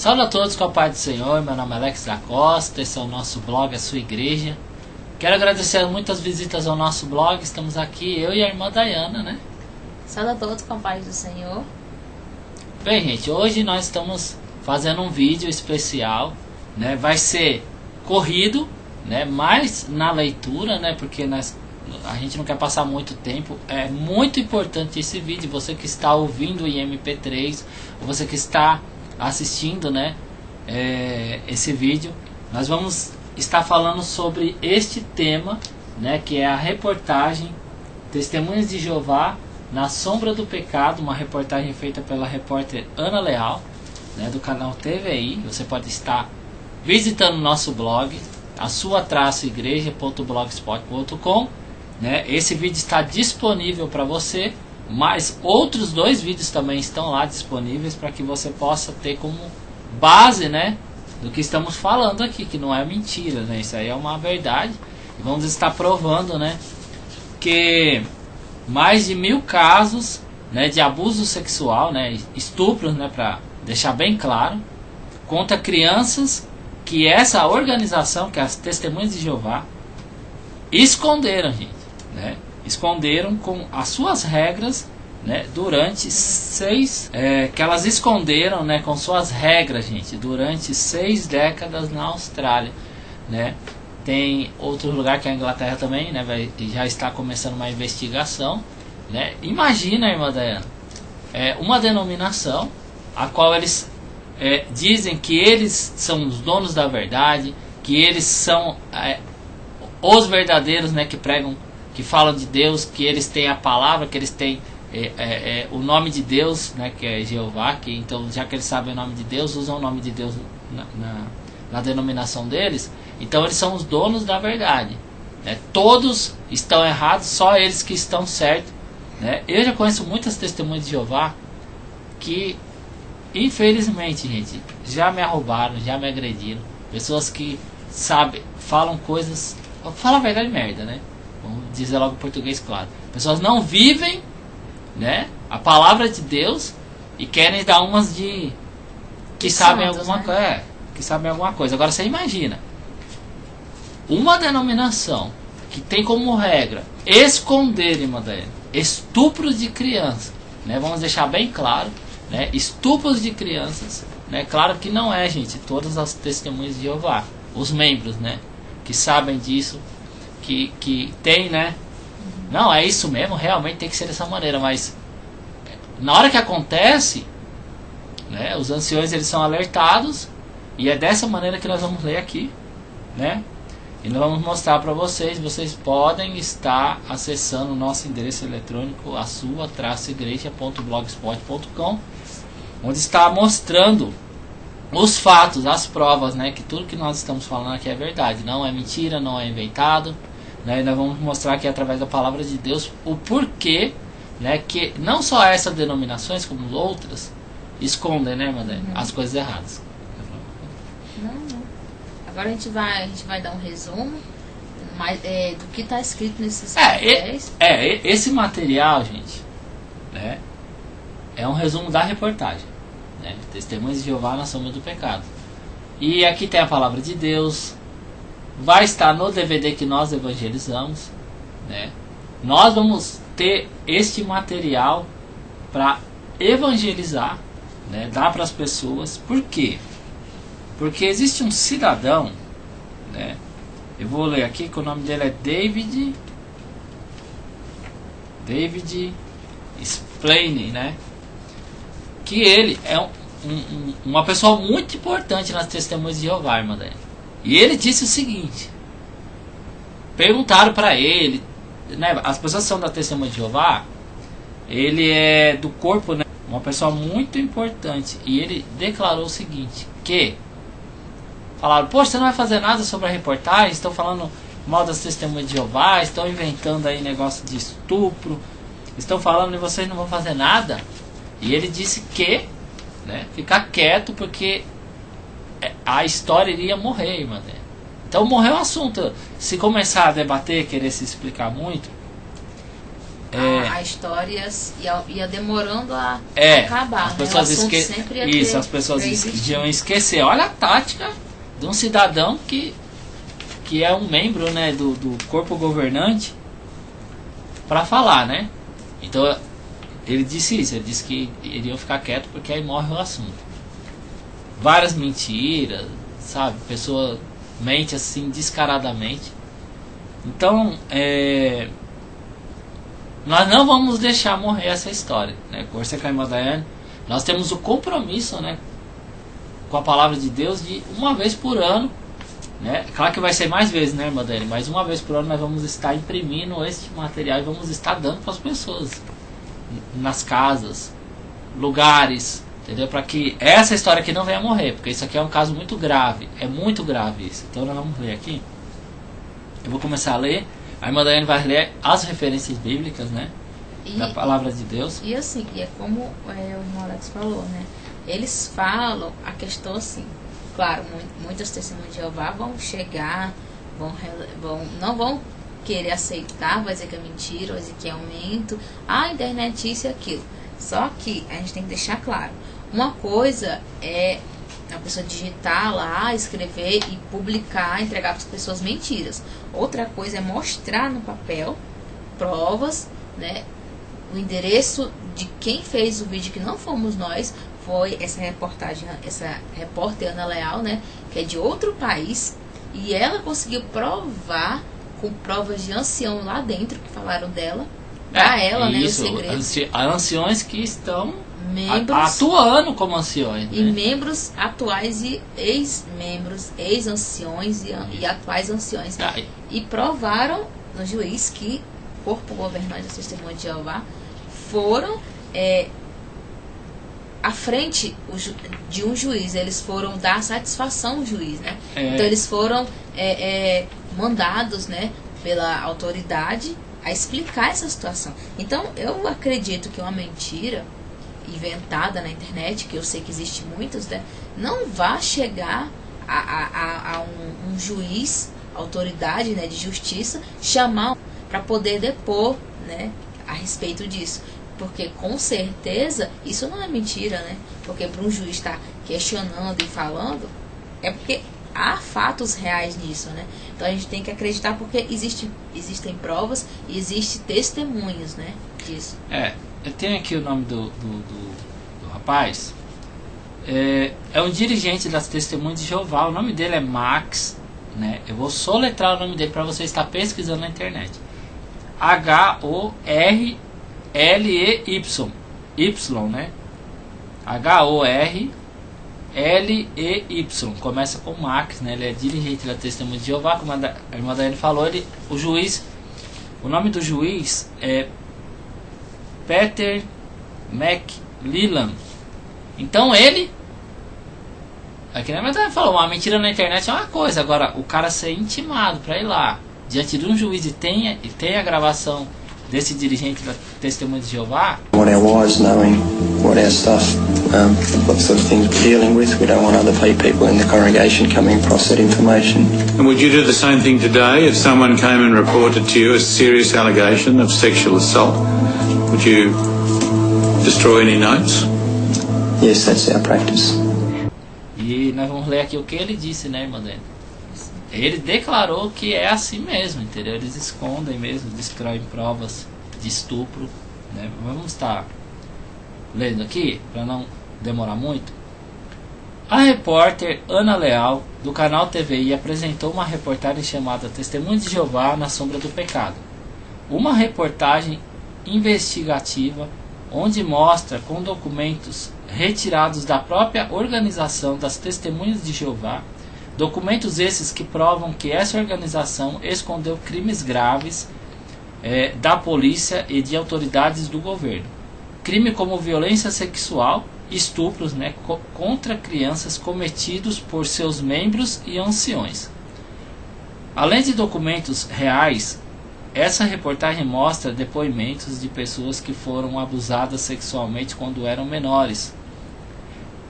Salve a todos com a paz do Senhor, meu nome é Alex da Costa, esse é o nosso blog, a sua igreja. Quero agradecer muitas visitas ao nosso blog, estamos aqui, eu e a irmã Dayana, né? Salve a todos com a paz do Senhor. Bem, gente, hoje nós estamos fazendo um vídeo especial, né? Vai ser corrido, né? Mais na leitura, né? Porque a gente não quer passar muito tempo. É muito importante esse vídeo, você que está ouvindo em MP3, ou você que está assistindo, né, esse vídeo, nós vamos estar falando sobre este tema, né, que é a reportagem Testemunhas de Jeová na Sombra do Pecado, uma reportagem feita pela repórter Ana Leal, né, do canal TVI. Você pode estar visitando o nosso blog, a sua-igreja.blogspot.com, né? Esse vídeo está disponível para você, mas outros 2 vídeos também estão lá disponíveis para que você possa ter como base, né, do que estamos falando aqui, que não é mentira, né? Isso aí é uma verdade. E vamos estar provando, né, que mais de 1000 casos, né, de abuso sexual, né, estupros, né, para deixar bem claro, contra crianças, que essa organização, que é as Testemunhas de Jeová, esconderam, gente, né? Esconderam com as suas regras, né, durante 6 que elas esconderam, né, com suas regras, gente, durante 6 décadas na Austrália, né? Tem outro lugar que é a Inglaterra também, né, já está começando uma investigação, né? Imagina, irmã Dayana, uma denominação a qual eles dizem que eles são os donos da verdade, que eles são os verdadeiros, né, que pregam, que falam de Deus, que eles têm a palavra, que eles têm o nome de Deus, né, que é Jeová, que então, já que eles sabem o nome de Deus, usam o nome de Deus na denominação deles. Então eles são os donos da verdade, né? Todos estão errados, só eles que estão certos, né? Eu já conheço muitas testemunhas de Jeová que, infelizmente, gente, já me arroubaram, já me agrediram. Pessoas que falam coisas, fala a verdade, merda, né? Vamos dizer logo em português, claro. Pessoas não vivem, né, a palavra de Deus e querem dar umas de que sabem alguma coisa, né? Que sabem alguma coisa. Agora você imagina uma denominação que tem como regra esconder, irmã Dayana, estupros de crianças, né? Vamos deixar bem claro, né? Estupros de crianças, né? Claro que não é, gente, todas as testemunhas de Jeová, os membros, né, que sabem disso, que tem, né? Não, é isso mesmo, realmente tem que ser dessa maneira, mas na hora que acontece, né, os anciões eles são alertados, e é dessa maneira que nós vamos ler aqui, né? E nós vamos mostrar para vocês. Vocês podem estar acessando o nosso endereço eletrônico, a sua-igreja.blogspot.com, onde está mostrando os fatos, as provas, né, que tudo que nós estamos falando aqui é verdade, não é mentira, não é inventado, né? E nós vamos mostrar aqui através da palavra de Deus o porquê, né, que não só essas denominações como outras escondem, né, as coisas erradas. Não. Agora a gente vai dar um resumo do que está escrito nesses papéis. Esse material, gente, né, é um resumo da reportagem, né? Testemunhas de Jeová na Sombra do Pecado. E aqui tem a palavra de Deus. Vai estar no DVD que nós evangelizamos, né? Nós vamos ter este material para evangelizar, né? Dar para as pessoas. Por quê? Porque existe um cidadão, né? Eu vou ler aqui, que o nome dele é David Splane, né? Que ele é uma pessoa muito importante nas Testemunhas de Jeová, irmã Dayana. E ele disse o seguinte: perguntaram para ele, né, as pessoas que são da Testemunha de Jeová, ele é do corpo, né, uma pessoa muito importante, e ele declarou o seguinte, que falaram: poxa, você não vai fazer nada sobre a reportagem, estão falando mal das Testemunhas de Jeová, estão inventando aí negócio de estupro, estão falando e vocês não vão fazer nada. E ele disse que, né, ficar quieto, porque a história iria morrer, irmã. Então morreu o assunto. Se começar a debater, querer se explicar muito, a história ia demorando a acabar. As pessoas as pessoas iam esquecer. Olha a tática de um cidadão que é um membro, né, do corpo governante para falar, né? Então ele disse isso, ele disse que iriam ficar quieto porque aí morre o assunto. Várias mentiras, sabe? A pessoa mente assim descaradamente. Então, nós não vamos deixar morrer essa história, né? Conversei com a irmã Daiane, nós temos o compromisso, né, com a palavra de Deus de uma vez por ano, né? Claro que vai ser mais vezes, né, irmã Daiane? Mas uma vez por ano nós vamos estar imprimindo este material e vamos estar dando para as pessoas, nas casas, lugares, entendeu? Para que essa história aqui não venha morrer, porque isso aqui é um caso muito grave, é muito grave isso. Então nós vamos ler aqui. Eu vou começar a ler. A irmã Daiane vai ler as referências bíblicas, né? Da palavra de Deus. E assim, é como o irmão Alex falou, né? Eles falam a questão assim. Claro, muitas testemunhas de Jeová vão chegar, não vão querer aceitar, vai dizer que é mentira, vai dizer que é aumento. A internet isso e aquilo. Só que a gente tem que deixar claro. Uma coisa é a pessoa digitar lá, escrever e publicar, entregar para as pessoas mentiras. Outra coisa é mostrar no papel provas, né? O endereço de quem fez o vídeo, que não fomos nós, foi essa repórter Ana Leal, né? Que é de outro país, e ela conseguiu provar com provas de ancião lá dentro que falaram dela, pra ela, isso, né? O segredo. Anciões que estão membros, atuando como anciões, e né? membros atuais e ex-membros, ex-anciões e atuais anciões, e provaram no juiz que o corpo governante da Testemunha de Jeová foram à frente de um juiz, eles foram dar satisfação ao juiz, né? Então eles foram mandados, né, pela autoridade a explicar essa situação. Então eu acredito que uma mentira inventada na internet, que eu sei que existe muitas, né, não vai chegar a um juiz, autoridade, né, de justiça, chamar para poder depor, né, a respeito disso. Porque com certeza isso não é mentira, né? Porque para um juiz estar questionando e falando, é porque há fatos reais nisso, né? Então a gente tem que acreditar, porque existem provas e existem testemunhos, né, disso. Eu tenho aqui o nome do rapaz. É um dirigente das Testemunhas de Jeová. O nome dele é Max, né? Eu vou soletrar o nome dele para você estar pesquisando na internet. Horley, né? Horley. Começa com Max, né? Ele é dirigente da Testemunha de Jeová. Como a irmã Daiane falou, o nome do juiz é Peter McLellan. Então ele, aqui na verdade falou, uma mentira na internet é uma coisa, agora o cara ser intimado para ir lá diante de um juiz e tem a gravação desse dirigente da Testemunha de Jeová. Want our wives knowing what our stuff, what sort of things we're dealing with. We don't want other people in the congregation coming across that information. And would you do the same thing today if someone came and reported to you a serious allegation of sexual assault? Would you destroy any notes? Yes, that's our practice. E nós vamos ler aqui o que ele disse, né, irmã Daiane? Ele declarou que é assim mesmo, entendeu? Eles escondem mesmo, destroem provas de estupro, né? Vamos estar lendo aqui, para não demorar muito. A repórter Ana Leal, do canal TVI, apresentou uma reportagem chamada Testemunhas de Jeová na Sombra do Pecado. Uma reportagem investigativa onde mostra com documentos retirados da própria organização das Testemunhas de Jeová, documentos esses que provam que essa organização escondeu crimes graves da polícia e de autoridades do governo. Crime como violência sexual, estupros, né, contra crianças cometidos por seus membros e anciões. Além de documentos reais, essa reportagem mostra depoimentos de pessoas que foram abusadas sexualmente quando eram menores.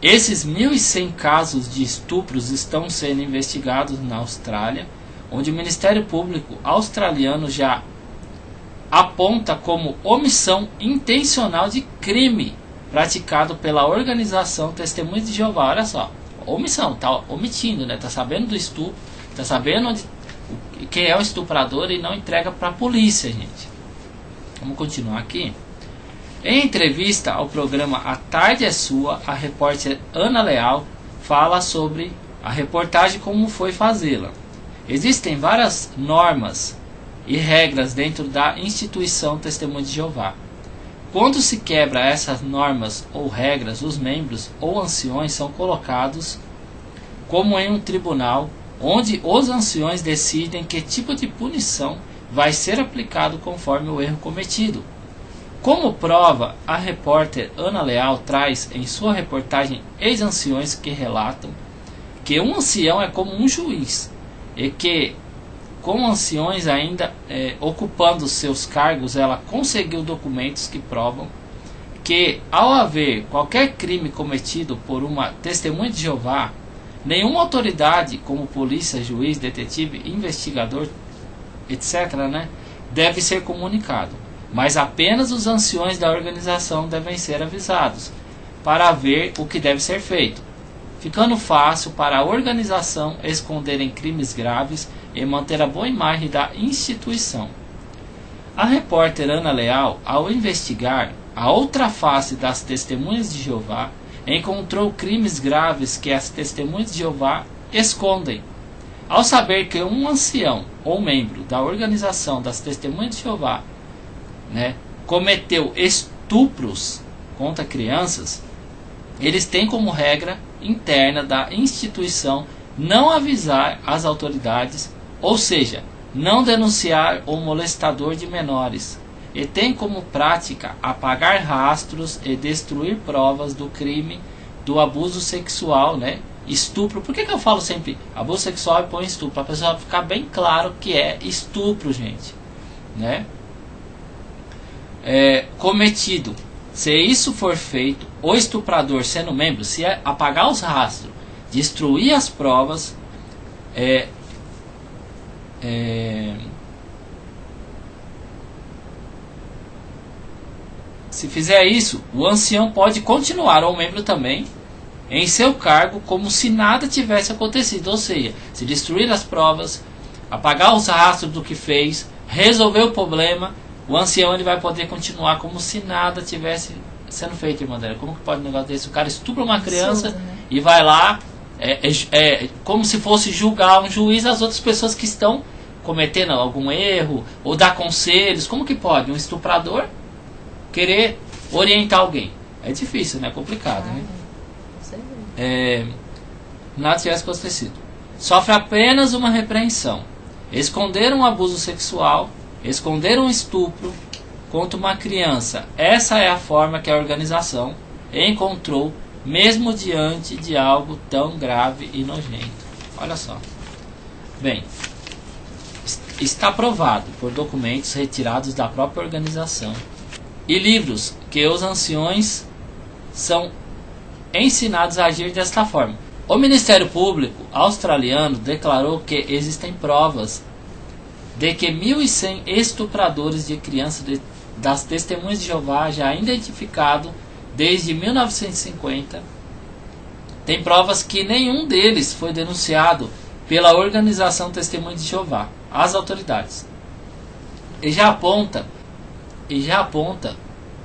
Esses 1.100 casos de estupros estão sendo investigados na Austrália, onde o Ministério Público australiano já aponta como omissão intencional de crime praticado pela organização Testemunhas de Jeová. Olha só, omissão, tá omitindo, né? Tá sabendo do estupro, tá sabendo quem é o estuprador e não entrega para a polícia, gente. Vamos continuar aqui. Em entrevista ao programa A Tarde é Sua, a repórter Ana Leal fala sobre a reportagem como foi fazê-la. Existem várias normas e regras dentro da instituição Testemunha de Jeová. Quando se quebra essas normas ou regras, os membros ou anciões são colocados como em um tribunal, onde os anciões decidem que tipo de punição vai ser aplicado conforme o erro cometido. Como prova, a repórter Ana Leal traz em sua reportagem ex-anciões que relatam que um ancião é como um juiz e que, com anciões ainda ocupando seus cargos, ela conseguiu documentos que provam que, ao haver qualquer crime cometido por uma testemunha de Jeová, nenhuma autoridade, como polícia, juiz, detetive, investigador, etc., deve ser comunicado, mas apenas os anciões da organização devem ser avisados para ver o que deve ser feito, ficando fácil para a organização esconderem crimes graves e manter a boa imagem da instituição. A repórter Ana Leal, ao investigar a outra face das Testemunhas de Jeová, encontrou crimes graves que as Testemunhas de Jeová escondem. Ao saber que um ancião ou membro da organização das Testemunhas de Jeová cometeu estupros contra crianças, eles têm como regra interna da instituição não avisar as autoridades, ou seja, não denunciar o molestador de menores, e tem como prática apagar rastros e destruir provas do crime do abuso sexual, estupro. Por que eu falo sempre abuso sexual e põe estupro? Para a pessoa ficar bem claro que é estupro, gente, cometido. Se isso for feito, o estuprador sendo membro, se apagar os rastros, destruir as provas, se fizer isso, o ancião pode continuar, ou o membro também, em seu cargo como se nada tivesse acontecido. Ou seja, se destruir as provas, apagar os rastros do que fez, resolver o problema, o ancião ele vai poder continuar como se nada tivesse sendo feito, irmã dela. Como que pode um negócio desse? O cara estupra uma criança e vai lá, como se fosse julgar um juiz as outras pessoas que estão cometendo algum erro, ou dar conselhos. Como que pode um estuprador querer orientar alguém? É difícil, é complicado, nada tivesse acontecido. Sofre apenas uma repreensão. Esconder um abuso sexual, esconder um estupro contra uma criança. Essa é a forma que a organização encontrou, mesmo diante de algo tão grave e nojento. Olha só. Bem, está provado por documentos retirados da própria organização e livros que os anciões são ensinados a agir desta forma. O Ministério Público australiano declarou que existem provas de que 1.100 estupradores de crianças das Testemunhas de Jeová, já identificado desde 1950, tem provas que nenhum deles foi denunciado pela organização Testemunhas de Jeová às autoridades. E já aponta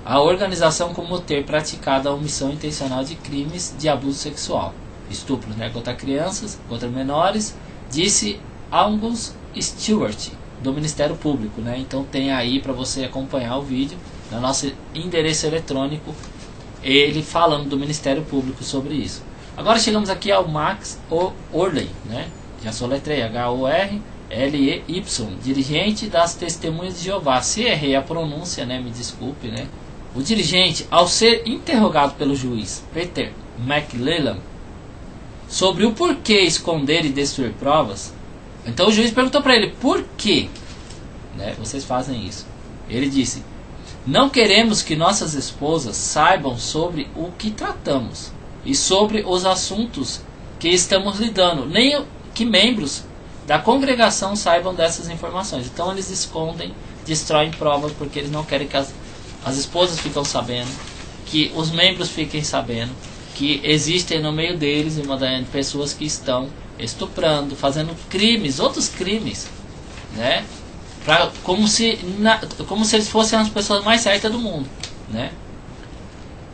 a organização como ter praticado a omissão intencional de crimes de abuso sexual, estupros contra crianças, contra menores, disse Angus Stewart, do Ministério Público. Então tem aí para você acompanhar o vídeo no nosso endereço eletrônico, ele falando do Ministério Público sobre isso. Agora chegamos aqui ao Max Orley, já soletrei, H-O-R-L-E-Y, dirigente das Testemunhas de Jeová. Se errei a pronúncia, me desculpe, O dirigente, ao ser interrogado pelo juiz Peter McLellan sobre o porquê esconder e destruir provas, então o juiz perguntou para ele: por que vocês fazem isso? Ele disse: não queremos que nossas esposas saibam sobre o que tratamos e sobre os assuntos que estamos lidando, nem que membros da congregação saibam dessas informações. Então eles escondem destroem provas porque eles não querem que as esposas fiquem sabendo, que os membros fiquem sabendo, que existem no meio deles, irmã Daiane, pessoas que estão estuprando, fazendo crimes, outros crimes, né? Como se eles fossem as pessoas mais certas do mundo, né?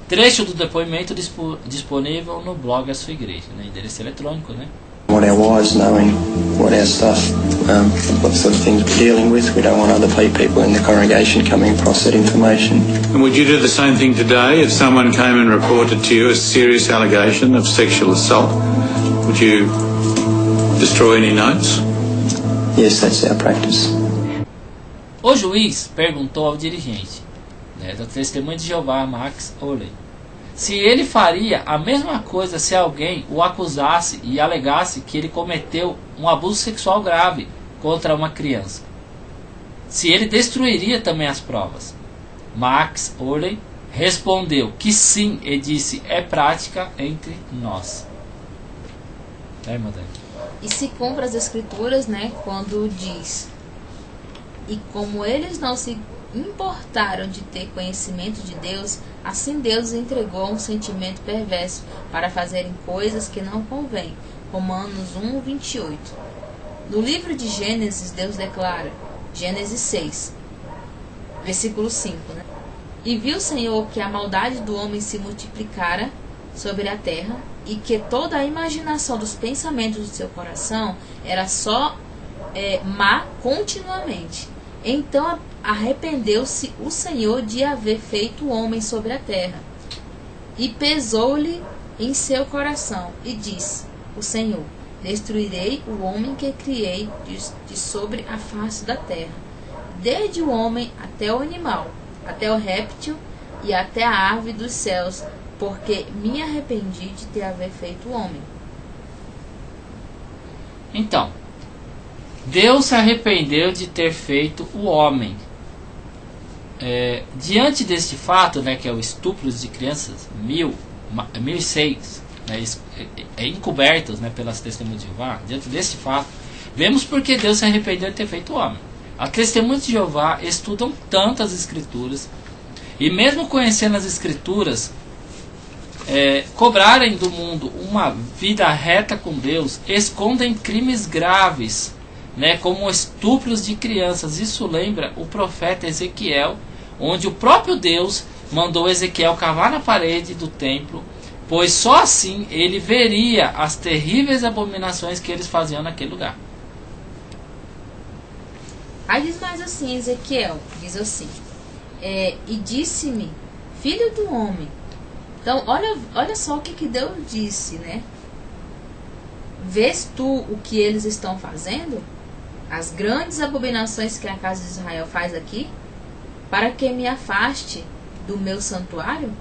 Trecho do depoimento disponível no blog da sua igreja, né? Endereço eletrônico, né? Want our wives knowing what our stuff, what sort of things we're dealing with. We don't want other people in the congregation coming across that information. And would you do the same thing today if someone came and reported to you a serious allegation of sexual assault? Would you destroy any notes? Yes, that's our practice. O juiz perguntou ao dirigente, né, da Testemunha de Jeová, Max Oley, se ele faria a mesma coisa se alguém o acusasse e alegasse que ele cometeu um abuso sexual grave contra uma criança. Se ele destruiria também as provas. Max Oley respondeu que sim, e disse, é prática entre nós. E se cumpre as escrituras, né, quando diz: e como eles não se importaram de ter conhecimento de Deus, assim Deus entregou um sentimento perverso para fazerem coisas que não convêm. Romanos 1:28. No livro de Gênesis, Deus declara, Gênesis 6, versículo 5, né? E viu o Senhor que a maldade do homem se multiplicara sobre a terra, e que toda a imaginação dos pensamentos do seu coração era só má continuamente. Então arrependeu-se o Senhor de haver feito o homem sobre a terra, e pesou-lhe em seu coração, e disse o Senhor: destruirei o homem que criei de sobre a face da terra, desde o homem até o animal, até o réptil e até a ave dos céus, porque me arrependi de ter haver feito o homem. Então, Deus se arrependeu de ter feito o homem. Diante deste fato, né, que é o estupro de crianças, 1006, né, encobertos, né, pelas testemunhas de Jeová, diante deste fato, vemos porque Deus se arrependeu de ter feito o homem. As testemunhas de Jeová estudam tantas escrituras, e mesmo conhecendo as escrituras, cobrarem do mundo uma vida reta com Deus, escondem crimes graves, né, como estupros de crianças. Isso lembra o profeta Ezequiel, onde o próprio Deus mandou Ezequiel cavar na parede do templo, pois só assim ele veria as terríveis abominações que eles faziam naquele lugar. Aí diz mais assim, Ezequiel, diz assim, e disse-me, filho do homem. Então, olha só o que Deus disse, né? Vês tu o que eles estão fazendo? As grandes abominações que a casa de Israel faz aqui? Para que me afaste do meu santuário?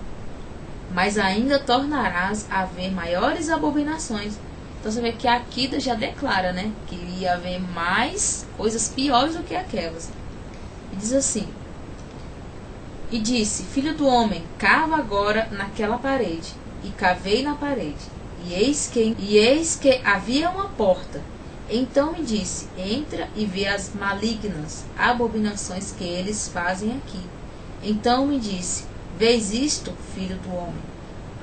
Mas ainda tornarás a ver maiores abominações. Então você vê que aqui já declara, né, que ia haver mais coisas piores do que aquelas. E diz assim: e disse, filho do homem, cava agora naquela parede. E cavei na parede, e eis que havia uma porta. Então me disse, entra e vê as malignas abominações que eles fazem aqui. Então me disse, vês isto, filho do homem?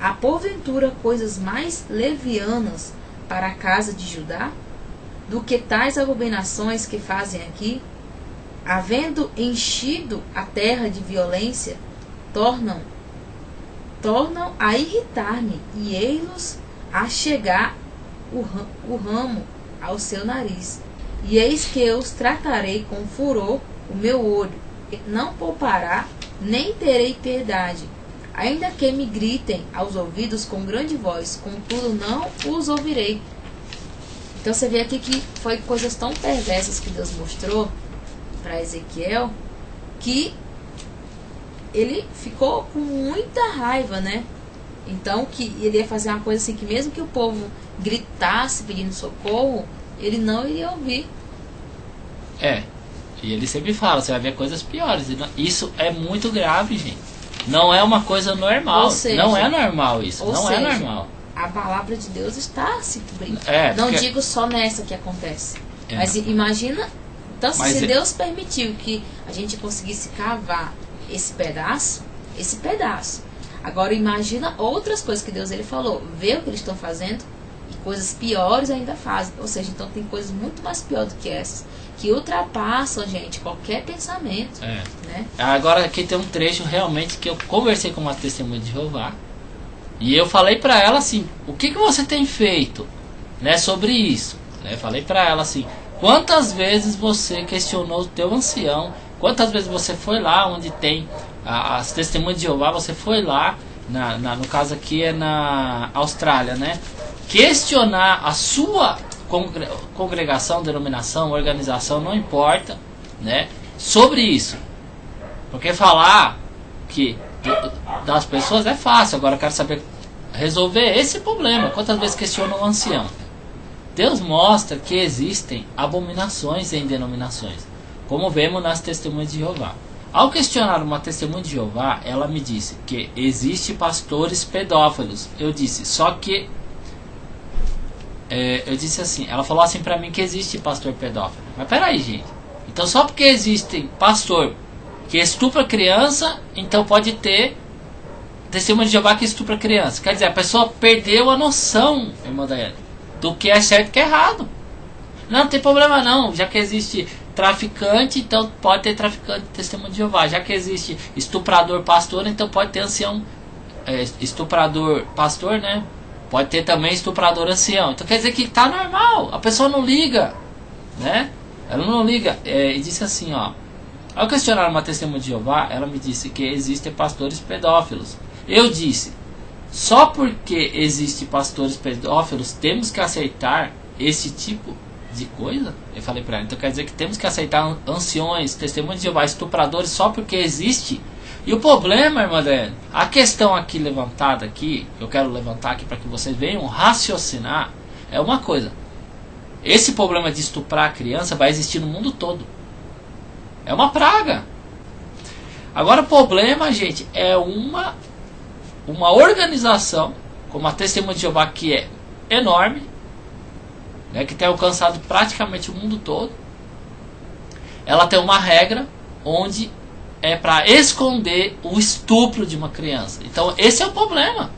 Há porventura coisas mais levianas para a casa de Judá do que tais abominações que fazem aqui? Havendo enchido a terra de violência, tornam a irritar-me, e ei-los a chegar o ramo ao seu nariz. E eis que eu os tratarei com furor o meu olho, não poupará, nem terei piedade, ainda que me gritem aos ouvidos com grande voz, contudo não os ouvirei. Então você vê aqui que foi coisas tão perversas que Deus mostrou para Ezequiel, que ele ficou com muita raiva, né? Então que ele ia fazer uma coisa assim, que mesmo que o povo gritasse pedindo socorro, ele não iria ouvir. E ele sempre fala, você vai ver coisas piores. Isso é muito grave, gente. Não é uma coisa normal. Seja, não é normal isso. Não é normal. A palavra de Deus está se cobrindo. Não porque... digo só nessa que acontece. Mas imagina Então, Mas se Deus permitiu que a gente conseguisse cavar esse pedaço. Agora imagina outras coisas que Deus ele falou. Vê o que eles estão fazendo e coisas piores ainda fazem. Ou seja, então tem coisas muito mais piores do que essas, que ultrapassam, gente, qualquer pensamento. Né? Agora aqui tem um trecho realmente que eu conversei com uma testemunha de Jeová. E eu falei pra ela assim, o que você tem feito, né, sobre isso? Né? Falei pra ela assim, quantas vezes você questionou o teu ancião, quantas vezes você foi lá onde tem as testemunhas de Jeová, você foi lá, no caso aqui é na Austrália, né? Questionar a sua congregação, denominação, organização, não importa, né? Sobre isso. Porque falar que das pessoas é fácil, agora eu quero saber resolver esse problema. Quantas vezes questionam o ancião? Deus mostra que existem abominações em denominações, como vemos nas testemunhas de Jeová. Ao questionar uma testemunha de Jeová, ela me disse que existe pastores pedófilos. Eu disse, só que eu disse assim, ela falou assim pra mim que existe pastor pedófilo. Mas peraí, gente. Então só porque existe pastor que estupra criança, então pode ter testemunha de Jeová que estupra criança. Quer dizer, a pessoa perdeu a noção, irmã Daiane, do que é certo e que é errado. Não tem problema não, já que existe traficante, então pode ter traficante testemunho de Jeová. Já que existe estuprador pastor, então pode ter ancião, estuprador pastor, né? Pode ter também estuprador ancião. Então quer dizer que tá normal, a pessoa não liga, né? Ela não liga. E disse assim, ó, ao questionar uma testemunha de Jeová, ela me disse que existem pastores pedófilos. Eu disse, só porque existem pastores pedófilos temos que aceitar esse tipo de coisa? Eu falei pra ela, então quer dizer que temos que aceitar anciões, testemunhos de Jeová, estupradores só porque existe? E o problema, irmã Daiane, a questão aqui levantada aqui, que eu quero levantar aqui para que vocês venham raciocinar, é uma coisa. Esse problema de estuprar a criança vai existir no mundo todo. É uma praga. Agora o problema, gente, é uma organização, como a Testemunha de Jeová, que é enorme, né, que tem alcançado praticamente o mundo todo. Ela tem uma regra onde é para esconder o estupro de uma criança. Então esse é o problema.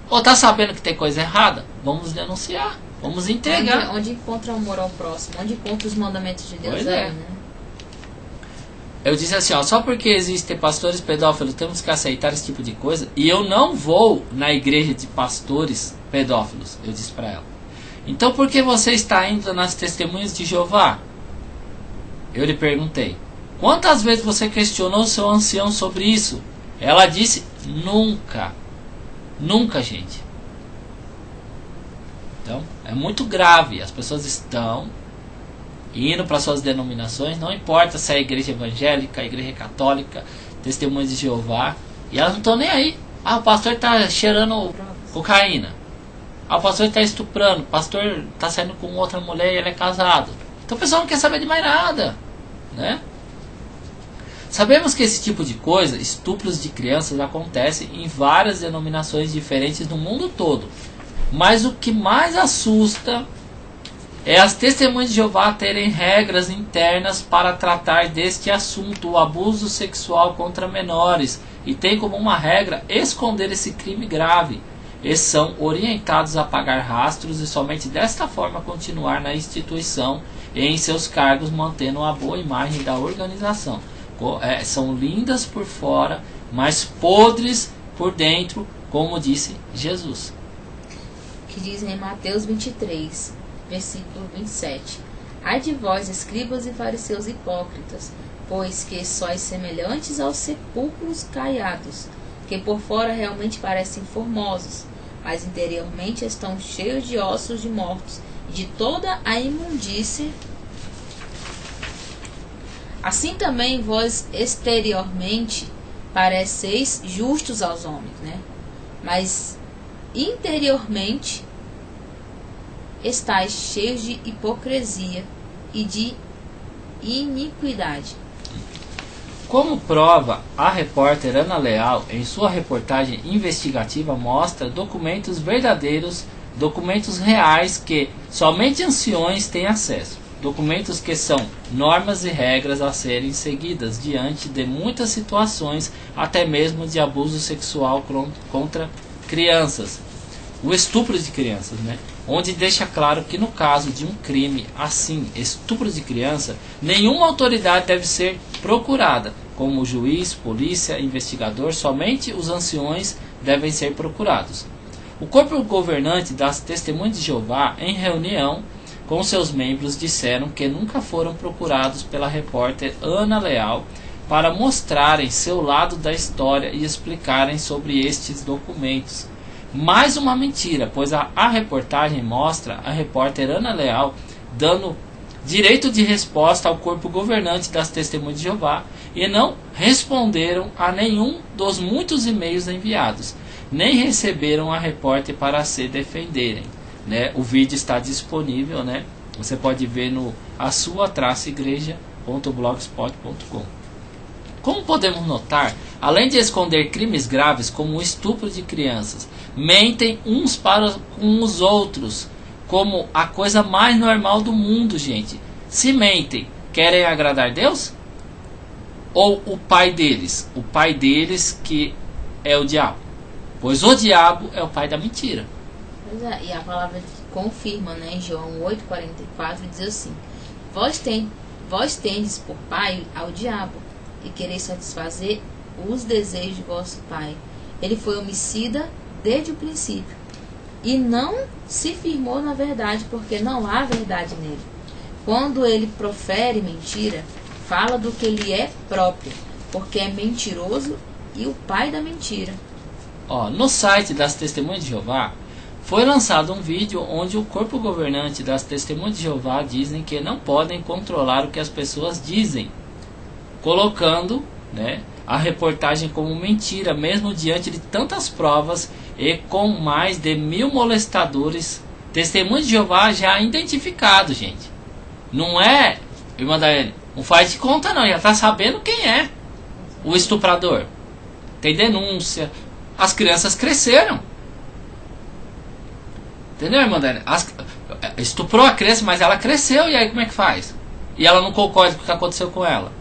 Ou tá sabendo que tem coisa errada? Vamos denunciar, vamos entregar. Onde encontra o amor ao próximo, onde encontra os mandamentos de Deus, né? Eu disse assim, ó, só porque existem pastores pedófilos temos que aceitar esse tipo de coisa. E eu não vou na igreja de pastores pedófilos, eu disse para ela. Então por que você está indo nas testemunhas de Jeová? Eu lhe perguntei, quantas vezes você questionou seu ancião sobre isso? Ela disse, nunca. Nunca, gente. Então, é muito grave. As pessoas estão indo para suas denominações, não importa se é a igreja evangélica, a igreja católica, testemunhas de Jeová, e elas não estão nem aí. Ah, o pastor está cheirando cocaína. Ah, o pastor está estuprando. O pastor está saindo com outra mulher e ele é casado. Então o pessoal não quer saber de mais nada, né? Sabemos que esse tipo de coisa, estupros de crianças, acontece em várias denominações diferentes no mundo todo. Mas o que mais assusta é as testemunhas de Jeová terem regras internas para tratar deste assunto, o abuso sexual contra menores, e tem como uma regra esconder esse crime grave. E são orientados a pagar rastros e somente desta forma continuar na instituição e em seus cargos, mantendo uma boa imagem da organização. São lindas por fora, mas podres por dentro, como disse Jesus. Que diz em Mateus 23, versículo 27. Ai de vós, escribas e fariseus hipócritas, pois que sois semelhantes aos sepulcros caiados, que por fora realmente parecem formosos, mas interiormente estão cheios de ossos de mortos e de toda a imundície. Assim também vós exteriormente pareceis justos aos homens, né? Mas interiormente estáis cheios de hipocrisia e de iniquidade. Como prova, a repórter Ana Leal, em sua reportagem investigativa, mostra documentos verdadeiros, documentos reais que somente anciões têm acesso. documentos que são normas e regras a serem seguidas diante de muitas situações, até mesmo de abuso sexual contra crianças, o estupro de crianças, né? Onde deixa claro que no caso de um crime assim, estupro de criança, nenhuma autoridade deve ser procurada, como juiz, polícia, investigador, somente os anciões devem ser procurados. O corpo governante das Testemunhas de Jeová, em reunião com seus membros, disseram que nunca foram procurados pela repórter Ana Leal para mostrarem seu lado da história e explicarem sobre estes documentos. Mais uma mentira, pois a reportagem mostra a repórter Ana Leal dando direito de resposta ao corpo governante das Testemunhas de Jeová e não responderam a nenhum dos muitos e-mails enviados, nem receberam a repórter para se defenderem, né? O vídeo está disponível, né? Você pode ver no asua-igreja.blogspot.com. Como podemos notar, além de esconder crimes graves como o estupro de crianças, mentem uns para com os outros, como a coisa mais normal do mundo, gente. Se mentem, querem agradar Deus? Ou o pai deles? O pai deles que é o diabo. Pois o diabo é o pai da mentira. Pois é, e a palavra confirma, né? Em João 8,44 diz assim: Vós tendes por pai ao diabo, e quereis satisfazer os desejos de vosso pai. Ele foi homicida desde o princípio, e não se firmou na verdade, porque não há verdade nele. Quando ele profere mentira, fala do que lhe é próprio, porque é mentiroso e o pai da mentira. No site das Testemunhas de Jeová, foi lançado um vídeo onde o corpo governante das Testemunhas de Jeová dizem que não podem controlar o que as pessoas dizem, colocando, né, a reportagem como mentira, mesmo diante de tantas provas e com mais de 1000 molestadores, Testemunhas de Jeová já identificados, gente. Não é, irmã Daiane, não faz de conta não, já está sabendo quem é o estuprador. Tem denúncia, as crianças cresceram. Entendeu, irmã Daiane? Estuprou a criança, mas ela cresceu, e aí como é que faz? E ela não concorda com o que aconteceu com ela.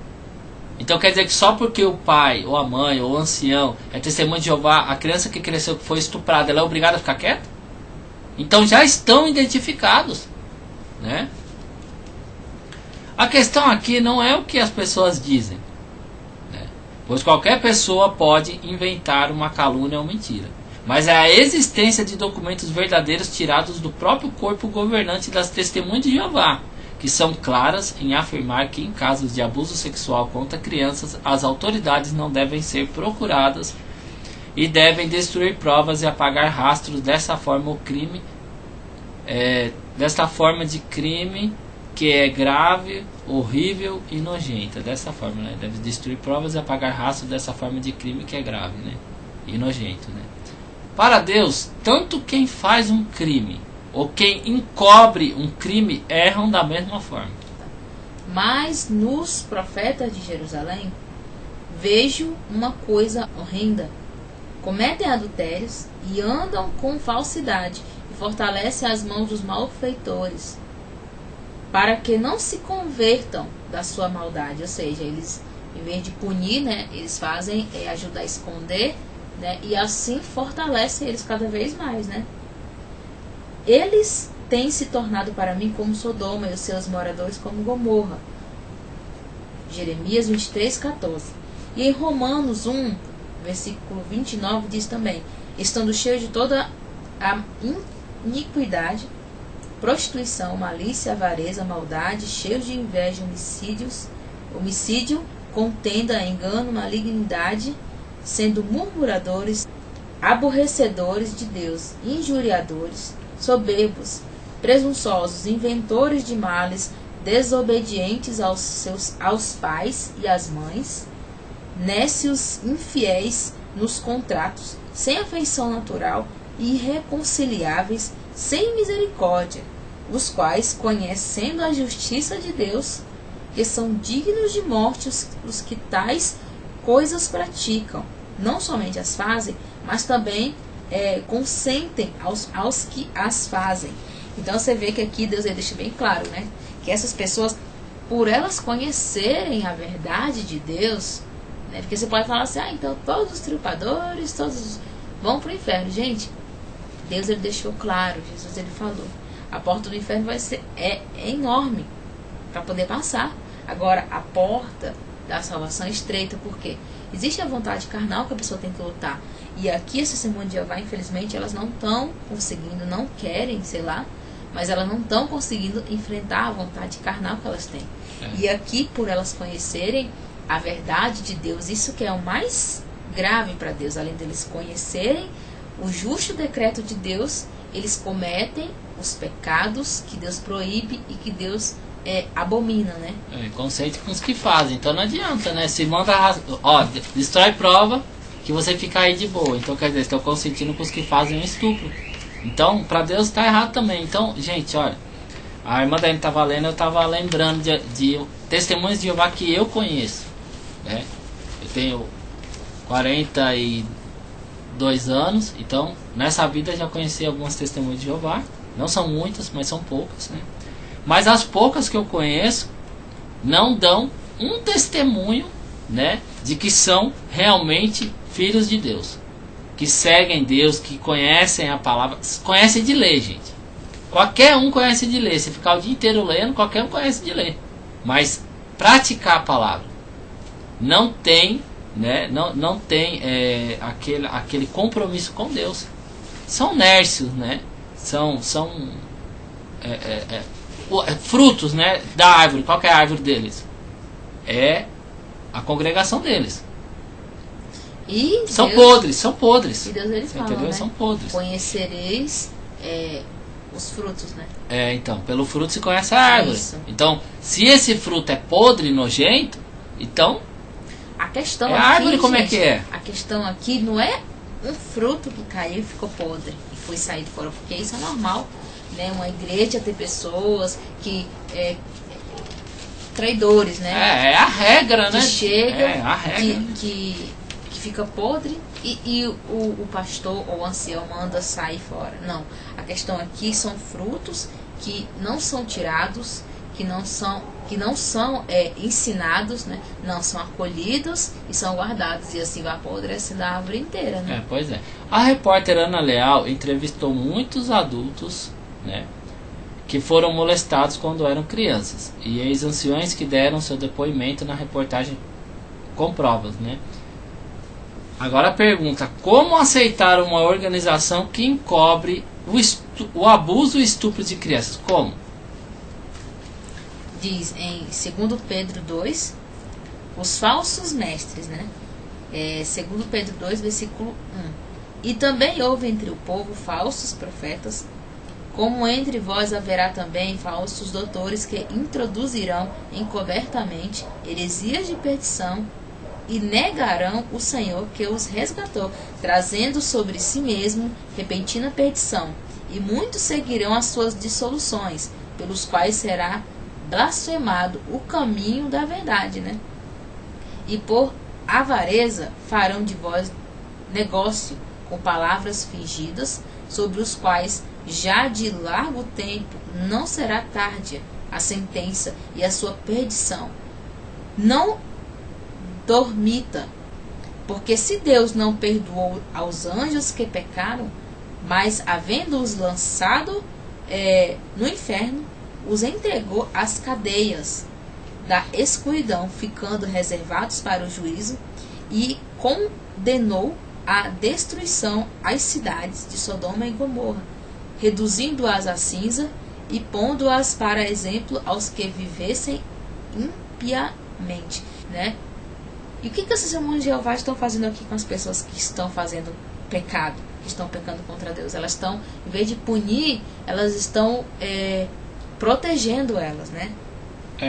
Então quer dizer que só porque o pai, ou a mãe, ou o ancião é testemunha de Jeová, a criança que cresceu, que foi estuprada, ela é obrigada a ficar quieta? Então já estão identificados, né? A questão aqui não é o que as pessoas dizem, né? Pois qualquer pessoa pode inventar uma calúnia ou mentira, mas é a existência de documentos verdadeiros tirados do próprio corpo governante das Testemunhas de Jeová, que são claras em afirmar que em casos de abuso sexual contra crianças, as autoridades não devem ser procuradas e devem destruir provas e apagar rastros. Dessa forma, o crime desta forma de crime que é grave, horrível e nojenta. Dessa forma, né? Deve destruir provas e apagar rastros dessa forma de crime que é grave, né? E nojento, né? Para Deus, tanto quem faz um crime ou quem encobre um crime erram da mesma forma. Mas nos profetas de Jerusalém vejo uma coisa horrenda: cometem adultérios e andam com falsidade, e fortalecem as mãos dos malfeitores, para que não se convertam da sua maldade. Ou seja, eles, em vez de punir, né, eles fazem ajudar a esconder, né, e assim fortalecem eles cada vez mais, né? Eles têm se tornado para mim como Sodoma e os seus moradores como Gomorra. Jeremias 23:14. E em Romanos 1, versículo 29 diz também: estando cheio de toda a iniquidade, prostituição, malícia, avareza, maldade, cheios de inveja, homicídio, contenda, engano, malignidade, sendo murmuradores, aborrecedores de Deus, injuriadores, soberbos, presunçosos, inventores de males, desobedientes aos pais e às mães, nécios, infiéis nos contratos, sem afeição natural, irreconciliáveis, sem misericórdia, os quais, conhecendo a justiça de Deus, que são dignos de morte os que tais coisas praticam, não somente as fazem, mas também consentem aos que as fazem. Então você vê que aqui Deus deixa bem claro, né, que essas pessoas, por elas conhecerem a verdade de Deus, né? Porque você pode falar assim, então todos os triunfadores, todos vão para o inferno. Gente, Deus ele deixou claro, Jesus ele falou, a porta do inferno é enorme para poder passar. Agora, a porta da salvação é estreita, porque existe a vontade carnal que a pessoa tem que lutar. E aqui, esse Testemunho de Jeová, infelizmente, elas não estão conseguindo, não querem, sei lá, mas elas não estão conseguindo enfrentar a vontade carnal que elas têm. E aqui, por elas conhecerem a verdade de Deus, isso que é o mais grave para Deus, além deles conhecerem o justo decreto de Deus, eles cometem os pecados que Deus proíbe e que Deus abomina, né? Conceito com os que fazem, então não adianta, né? Se manda, destrói prova que você fica aí de boa. Então, quer dizer, estão consentindo com os que fazem um estupro. Então, para Deus está errado também. Então, gente, olha, a irmã Dani estava lendo, eu estava lembrando de testemunhos de Jeová que eu conheço, né? Eu tenho 42 anos, então nessa vida já conheci algumas testemunhas de Jeová. Não são muitas, mas são poucas, né? Mas as poucas que eu conheço não dão um testemunho, né, de que são realmente filhos de Deus, que seguem Deus, que conhecem a palavra, conhecem de ler, gente. Qualquer um conhece de ler. Se ficar o dia inteiro lendo, qualquer um conhece de ler. Mas praticar a palavra não tem, né, não tem aquele compromisso com Deus. São nércios, né? São frutos, né, da árvore. Qual que é a árvore deles? É a congregação deles. E são Deus, podres. E Deus ele fala, entendeu? né? São podres. Conhecereis os frutos, né? Então, pelo fruto se conhece a árvore. Isso. Então, se esse fruto é podre e nojento, então a questão a aqui, árvore como gente, é que é? A questão aqui não é um fruto que caiu e ficou podre e foi saído fora, porque isso é normal, né? Uma igreja ter pessoas que traidores, né? É a regra, que né? chega, a regra. que fica podre e o pastor ou o ancião manda sair fora. Não. A questão aqui são frutos que não são tirados, que não são ensinados, né? Não são acolhidos e são guardados. E assim vai apodrecendo a árvore inteira, né? Pois é. A repórter Ana Leal entrevistou muitos adultos, né, que foram molestados quando eram crianças. E ex-anciões que deram seu depoimento na reportagem com provas, né? Agora a pergunta: como aceitar uma organização que encobre o abuso e estupro de crianças? Como? Diz em 2 Pedro 2, os falsos mestres, né? 2 Pedro 2, versículo 1. E também houve entre o povo falsos profetas, como entre vós haverá também falsos doutores que introduzirão encobertamente heresias de perdição e negarão o Senhor que os resgatou, trazendo sobre si mesmo repentina perdição. E muitos seguirão as suas dissoluções, pelos quais será blasfemado o caminho da verdade, né? E por avareza farão de vós negócio com palavras fingidas, sobre os quais já de largo tempo não será tardia a sentença e a sua perdição. Não dormita, porque se Deus não perdoou aos anjos que pecaram, mas havendo-os lançado no inferno, os entregou às cadeias da escuridão, ficando reservados para o juízo, e condenou à destruição as cidades de Sodoma e Gomorra, reduzindo-as a cinza e pondo-as para exemplo aos que vivessem impiamente, né? E o que esses testemunhos de Jeová estão fazendo aqui com as pessoas que estão fazendo pecado, que estão pecando contra Deus? Elas estão, em vez de punir, elas estão protegendo elas, né?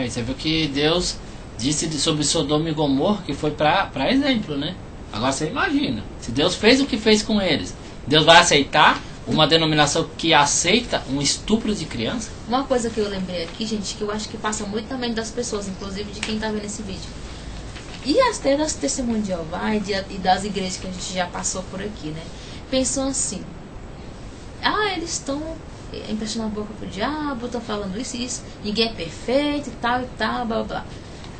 Você viu que Deus disse sobre Sodoma e Gomorra que foi para exemplo, né? Agora você imagina, se Deus fez o que fez com eles, Deus vai aceitar uma denominação que aceita um estupro de criança? Uma coisa que eu lembrei aqui, gente, que eu acho que passa muito também das pessoas, inclusive de quem está vendo esse vídeo. E até das testemunhas de Jeová e das igrejas que a gente já passou por aqui, né? Pensam assim: eles estão emprestando a boca pro diabo, estão falando isso e isso, ninguém é perfeito e tal, blá, blá, blá.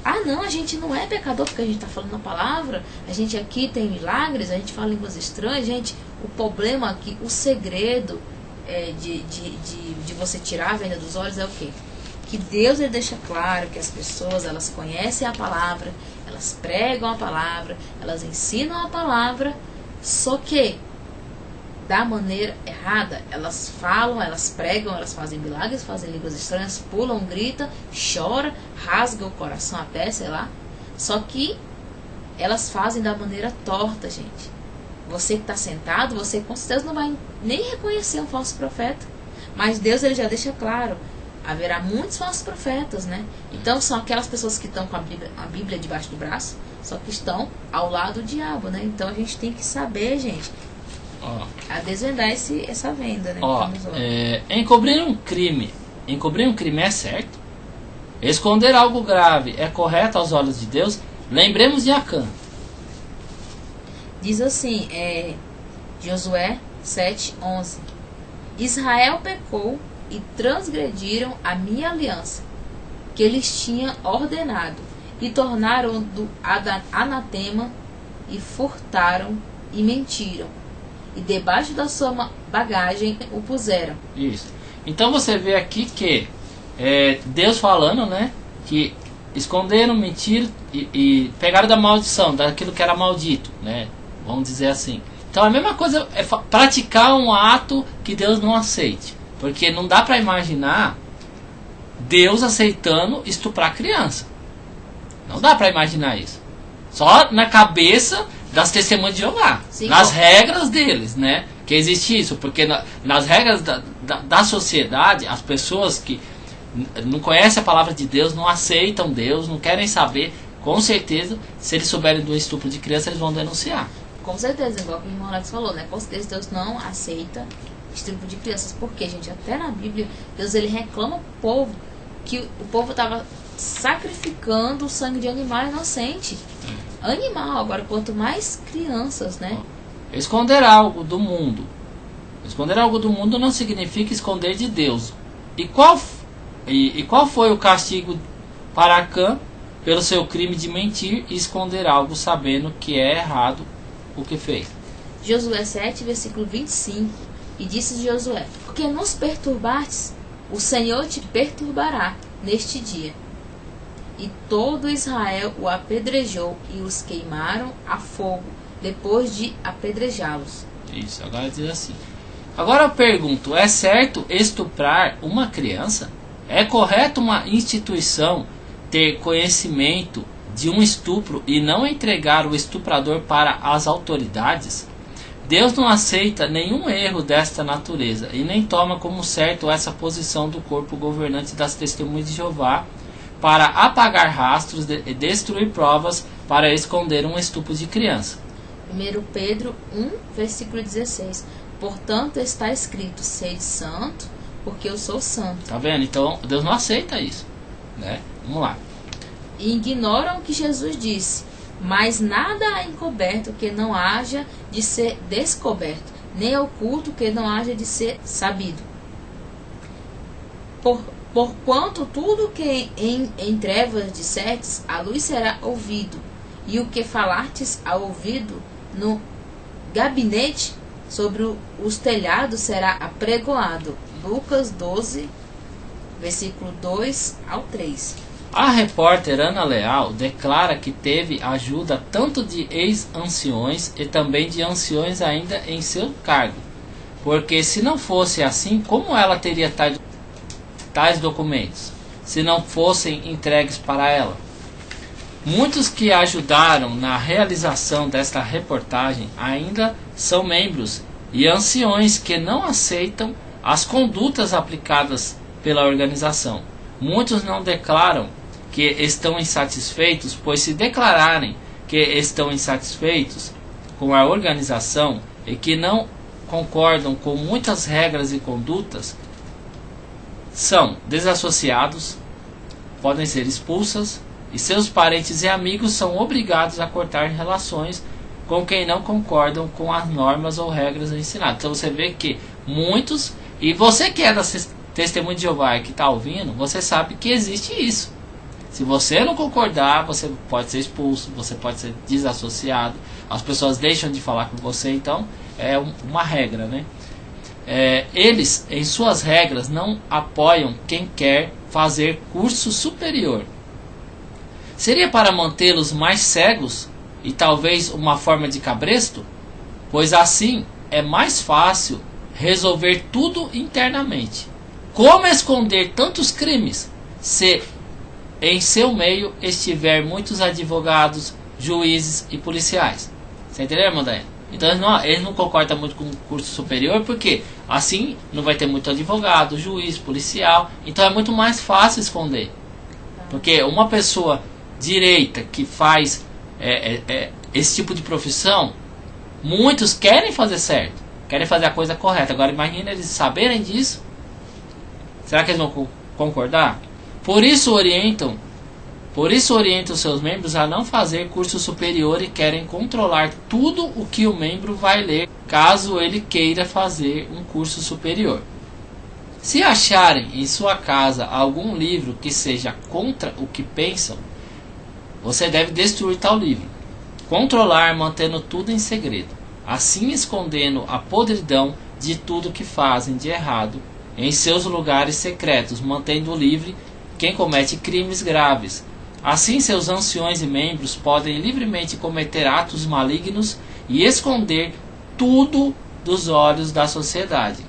Ah, não, a gente não é pecador porque a gente está falando a palavra, a gente aqui tem milagres, a gente fala línguas estranhas, gente. O problema aqui, o segredo de você tirar a venda dos olhos é o quê? Que Deus ele deixa claro que as pessoas, elas conhecem a palavra, elas pregam a palavra, elas ensinam a palavra, só que da maneira errada. Elas falam, elas pregam, elas fazem milagres, fazem línguas estranhas, pulam, gritam, choram, rasgam o coração até, sei lá. Só que elas fazem da maneira torta, gente. Você que está sentado, você com certeza não vai nem reconhecer um falso profeta. Mas Deus ele já deixa claro, haverá muitos falsos profetas, né? Então são aquelas pessoas que estão com a Bíblia debaixo do braço, só que estão ao lado do diabo, né? Então a gente tem que saber, gente, a desvendar essa venda, né? Encobrir um crime é certo? Esconder algo grave é correto aos olhos de Deus? Lembremos de Acã. Diz assim, Josué 7:11. Israel pecou e transgrediram a minha aliança, que eles tinham ordenado, e tornaram do anatema, e furtaram e mentiram, e debaixo da sua bagagem o puseram. Isso. Então você vê aqui que Deus falando, né, que esconderam, mentiram e pegaram da maldição, daquilo que era maldito, né, vamos dizer assim. Então a mesma coisa é praticar um ato que Deus não aceite, porque não dá para imaginar Deus aceitando estuprar criança. Não dá para imaginar isso. Só na cabeça das testemunhas de Jeová. Sim, nas regras deles, né? Que existe isso. Porque nas regras da sociedade, as pessoas que não conhecem a palavra de Deus, não aceitam Deus, não querem saber, com certeza, se eles souberem do estupro de criança, eles vão denunciar. Com certeza, igual o irmão Alex falou, né? Com certeza Deus não aceita estupro de crianças. Porque, gente, até na Bíblia, Deus ele reclama o povo, que o povo estava sacrificando o sangue de animal inocente. Animal, agora quanto mais crianças, né? Esconder algo do mundo. Esconder algo do mundo não significa esconder de Deus. E qual foi o castigo para Acã pelo seu crime de mentir e esconder algo sabendo que é errado o que fez? Josué 7, versículo 25. E disse Josué: porque nos perturbastes, o Senhor te perturbará neste dia. E todo Israel o apedrejou e os queimaram a fogo, depois de apedrejá-los. Isso, agora diz assim. Agora eu pergunto, é certo estuprar uma criança? É correto uma instituição ter conhecimento de um estupro e não entregar o estuprador para as autoridades? Deus não aceita nenhum erro desta natureza e nem toma como certo essa posição do corpo governante das testemunhas de Jeová para apagar rastros e destruir provas para esconder um estupro de criança. 1 Pedro 1, versículo 16. Portanto está escrito, sede santo, porque eu sou santo. Tá vendo? Então Deus não aceita isso, né? Vamos lá. E ignoram o que Jesus disse, mas nada há encoberto que não haja de ser descoberto, nem oculto que não haja de ser sabido. Porquanto tudo que em trevas dissertes, a luz será ouvido, e o que falartes ao ouvido no gabinete, sobre os telhados será apregoado. Lucas 12, versículo 2 ao 3. A repórter Ana Leal declara que teve ajuda tanto de ex-anciões e também de anciões ainda em seu cargo, porque se não fosse assim, como ela teria tais documentos, se não fossem entregues para ela? Muitos que ajudaram na realização desta reportagem ainda são membros e anciões que não aceitam as condutas aplicadas pela organização. Muitos não declaram que estão insatisfeitos, pois se declararem que estão insatisfeitos com a organização e que não concordam com muitas regras e condutas, são desassociados, podem ser expulsas e seus parentes e amigos são obrigados a cortar relações com quem não concordam com as normas ou regras ensinadas. Então você vê que muitos E você que é da Testemunho de Jeová e que está ouvindo, você sabe que existe isso. Se você não concordar, você pode ser expulso, você pode ser desassociado, as pessoas deixam de falar com você, então é uma regra, né? Eles, em suas regras, não apoiam quem quer fazer curso superior. Seria para mantê-los mais cegos e talvez uma forma de cabresto? Pois assim é mais fácil resolver tudo internamente. Como esconder tantos crimes se em seu meio estiver muitos advogados, juízes e policiais? Você entendeu, irmã Daiane? Então eles não concordam muito com o curso superior, porque assim não vai ter muito advogado, juiz, policial. Então é muito mais fácil esconder. Porque uma pessoa direita que faz esse tipo de profissão, muitos querem fazer certo, querem fazer a coisa correta. Agora imagina eles saberem disso. Será que eles vão concordar? Por isso orientam seus membros a não fazer curso superior e querem controlar tudo o que o membro vai ler, caso ele queira fazer um curso superior. Se acharem em sua casa algum livro que seja contra o que pensam, você deve destruir tal livro. Controlar mantendo tudo em segredo, assim escondendo a podridão de tudo que fazem de errado em seus lugares secretos, mantendo livre quem comete crimes graves. Assim seus anciões e membros podem livremente cometer atos malignos e esconder tudo dos olhos da sociedade.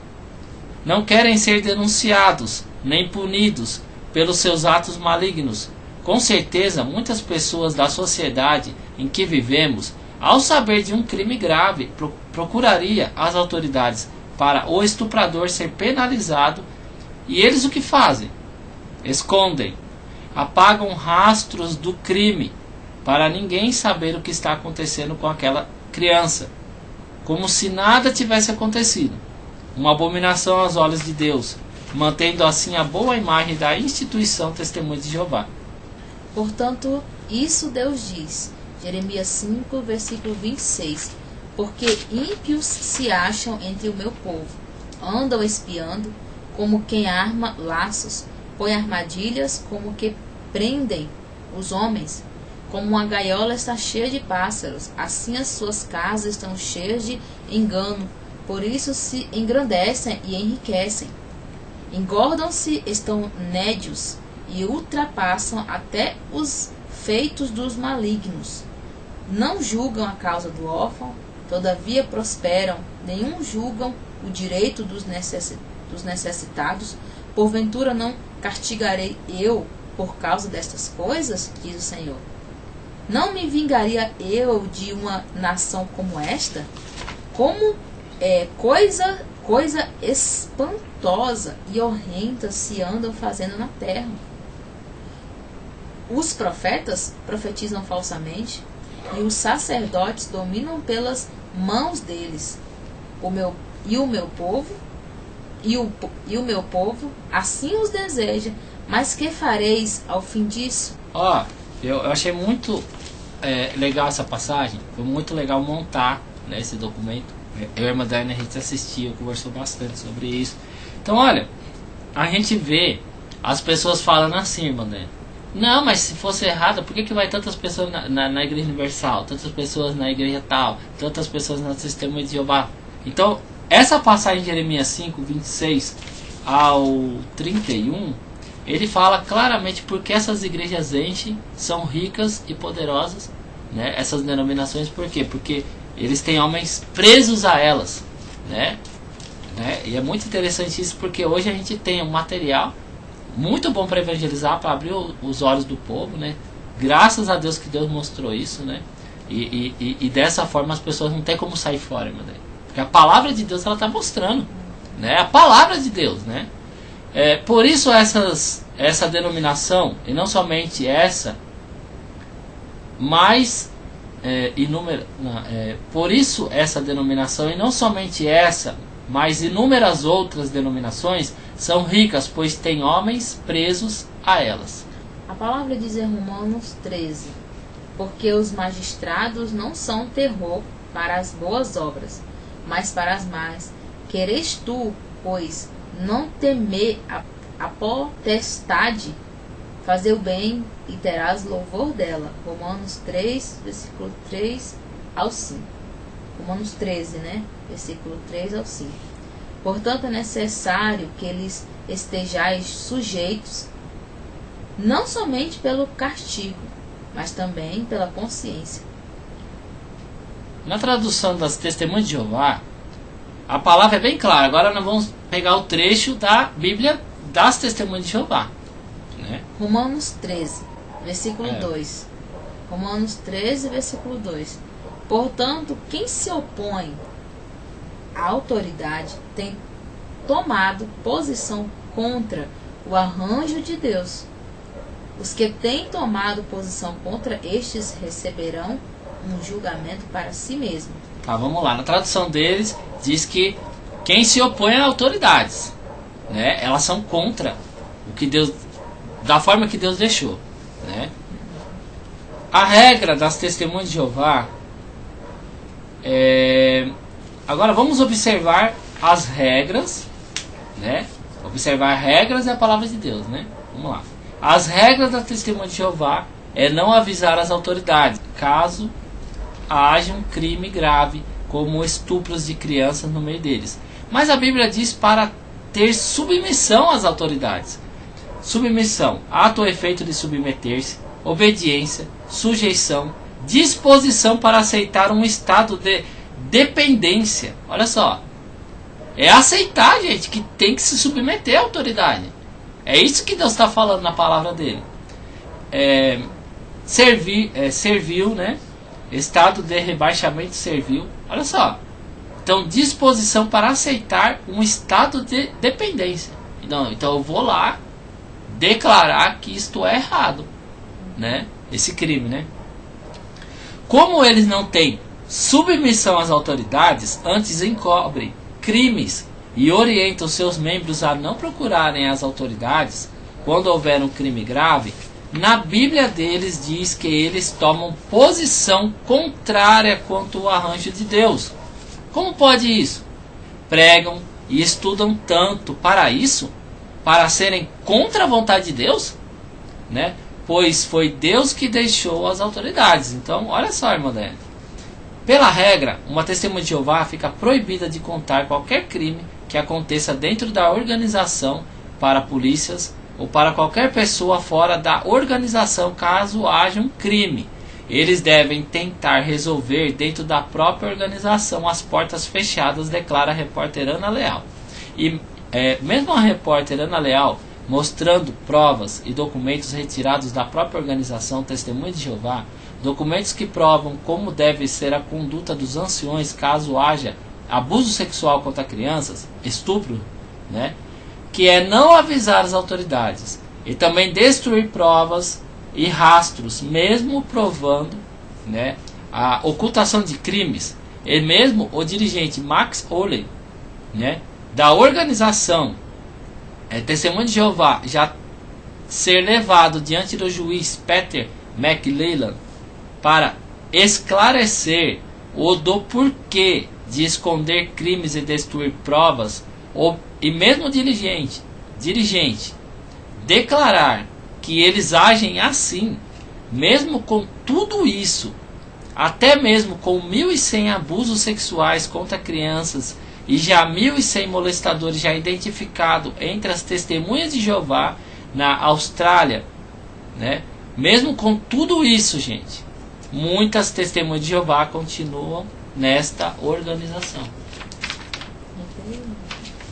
Não querem ser denunciados nem punidos pelos seus atos malignos. Com certeza, muitas pessoas da sociedade em que vivemos, ao saber de um crime grave, procuraria as autoridades para o estuprador ser penalizado, e eles o que fazem? Escondem, apagam rastros do crime para ninguém saber o que está acontecendo com aquela criança, como se nada tivesse acontecido. Uma abominação aos olhos de Deus, mantendo assim a boa imagem da instituição Testemunho de Jeová. Portanto, isso Deus diz, Jeremias 5, versículo 26, porque ímpios se acham entre o meu povo, andam espiando, como quem arma laços, põe armadilhas, como que prendem os homens. Como uma gaiola está cheia de pássaros, assim as suas casas estão cheias de engano, por isso se engrandecem e enriquecem. Engordam-se, estão nédios, e ultrapassam até os feitos dos malignos. Não julgam a causa do órfão, todavia prosperam, nenhum julgam o direito dos necessitados. Porventura não castigarei eu por causa destas coisas, diz o Senhor? Não me vingaria eu de uma nação como esta? Como coisa espantosa e horrenda se andam fazendo na terra. Os profetas profetizam falsamente, e os sacerdotes dominam pelas mãos deles. O meu povo assim os deseja, mas que fareis ao fim disso? Eu achei muito legal essa passagem. Foi muito legal montar, né, esse documento. Eu e a irmã Daiane, a gente assistiu, conversou bastante sobre isso. Então, olha, a gente vê as pessoas falando assim, irmã Daiane: não, mas se fosse errado, por que vai tantas pessoas na Igreja Universal, tantas pessoas na igreja tal, tantas pessoas no Testemunho de Jeová? Então, essa passagem de Jeremias 5, 26 ao 31, ele fala claramente porque essas igrejas enchem, são ricas e poderosas, né? Essas denominações, por quê? Porque eles têm homens presos a elas, né? E é muito interessante isso, porque hoje a gente tem um material muito bom para evangelizar, para abrir os olhos do povo, né? Graças a Deus que Deus mostrou isso, né? E dessa forma as pessoas não tem como sair fora, irmã. Porque a palavra de Deus ela está mostrando, né? A palavra de Deus, né? Por isso essa denominação, e não somente essa, mas por isso essa denominação, e não somente essa, mas inúmeras outras denominações são ricas, pois têm homens presos a elas. A palavra diz em Romanos 13: porque os magistrados não são terror para as boas obras, mas para as más. Queres tu pois, não temer a potestade, fazer o bem e terás louvor dela. Romanos 3, versículo 3 ao 5. Romanos 13, né? Versículo 3 ao 5. Portanto, é necessário que eles estejais sujeitos, não somente pelo castigo, mas também pela consciência. Na tradução das Testemunhas de Jeová, a palavra é bem clara. Agora nós vamos pegar o trecho da Bíblia das Testemunhas de Jeová, né? Romanos 13, versículo 2. Romanos 13, versículo 2. Portanto, quem se opõe à autoridade tem tomado posição contra o arranjo de Deus. Os que têm tomado posição contra estes receberão um julgamento para si mesmo. Tá, vamos lá. Na tradução deles diz que quem se opõe a autoridades, né, elas são contra o que Deus, da forma que Deus deixou, né? A regra das Testemunhas de Jeová agora vamos observar as regras, né? Observar regras é a palavra de Deus, né? Vamos lá. As regras da Testemunha de Jeová é não avisar as autoridades caso haja um crime grave, como estupros de crianças no meio deles. Mas a Bíblia diz para ter submissão às autoridades. Submissão, ato ou efeito de submeter-se, obediência, sujeição, disposição para aceitar um estado de dependência. Olha só, é aceitar, gente, que tem que se submeter à autoridade. É isso que Deus está falando na palavra dele. Servil, né? Estado de rebaixamento servil. Olha só. Então, disposição para aceitar um estado de dependência. Então eu vou lá declarar que isto é errado, né? Esse crime, né? Como eles não têm submissão às autoridades, antes encobrem crimes e orientam seus membros a não procurarem as autoridades quando houver um crime grave, na Bíblia deles diz que eles tomam posição contrária quanto ao arranjo de Deus. Como pode isso? Pregam e estudam tanto para isso, para serem contra a vontade de Deus, né? Pois foi Deus que deixou as autoridades. Então, olha só, irmão Daniel. Pela regra, uma testemunha de Jeová fica proibida de contar qualquer crime que aconteça dentro da organização para polícias ou para qualquer pessoa fora da organização caso haja um crime. Eles devem tentar resolver dentro da própria organização às portas fechadas, declara a repórter Ana Leal. E mesmo a repórter Ana Leal, mostrando provas e documentos retirados da própria organização Testemunha de Jeová, documentos que provam como deve ser a conduta dos anciões caso haja abuso sexual contra crianças, estupro, né? Que é não avisar as autoridades e também destruir provas e rastros, mesmo provando, né, a ocultação de crimes. E mesmo o dirigente Max Oley, né, da organização Testemunha de Jeová já ser levado diante do juiz Peter McLellan para esclarecer o do porquê de esconder crimes e destruir provas, e mesmo dirigente declarar que eles agem assim, mesmo com tudo isso, até mesmo com 1.100 abusos sexuais contra crianças e já 1.100 molestadores já identificados entre as testemunhas de Jeová na Austrália, né? Mesmo com tudo isso, gente, muitas testemunhas de Jeová continuam nesta organização.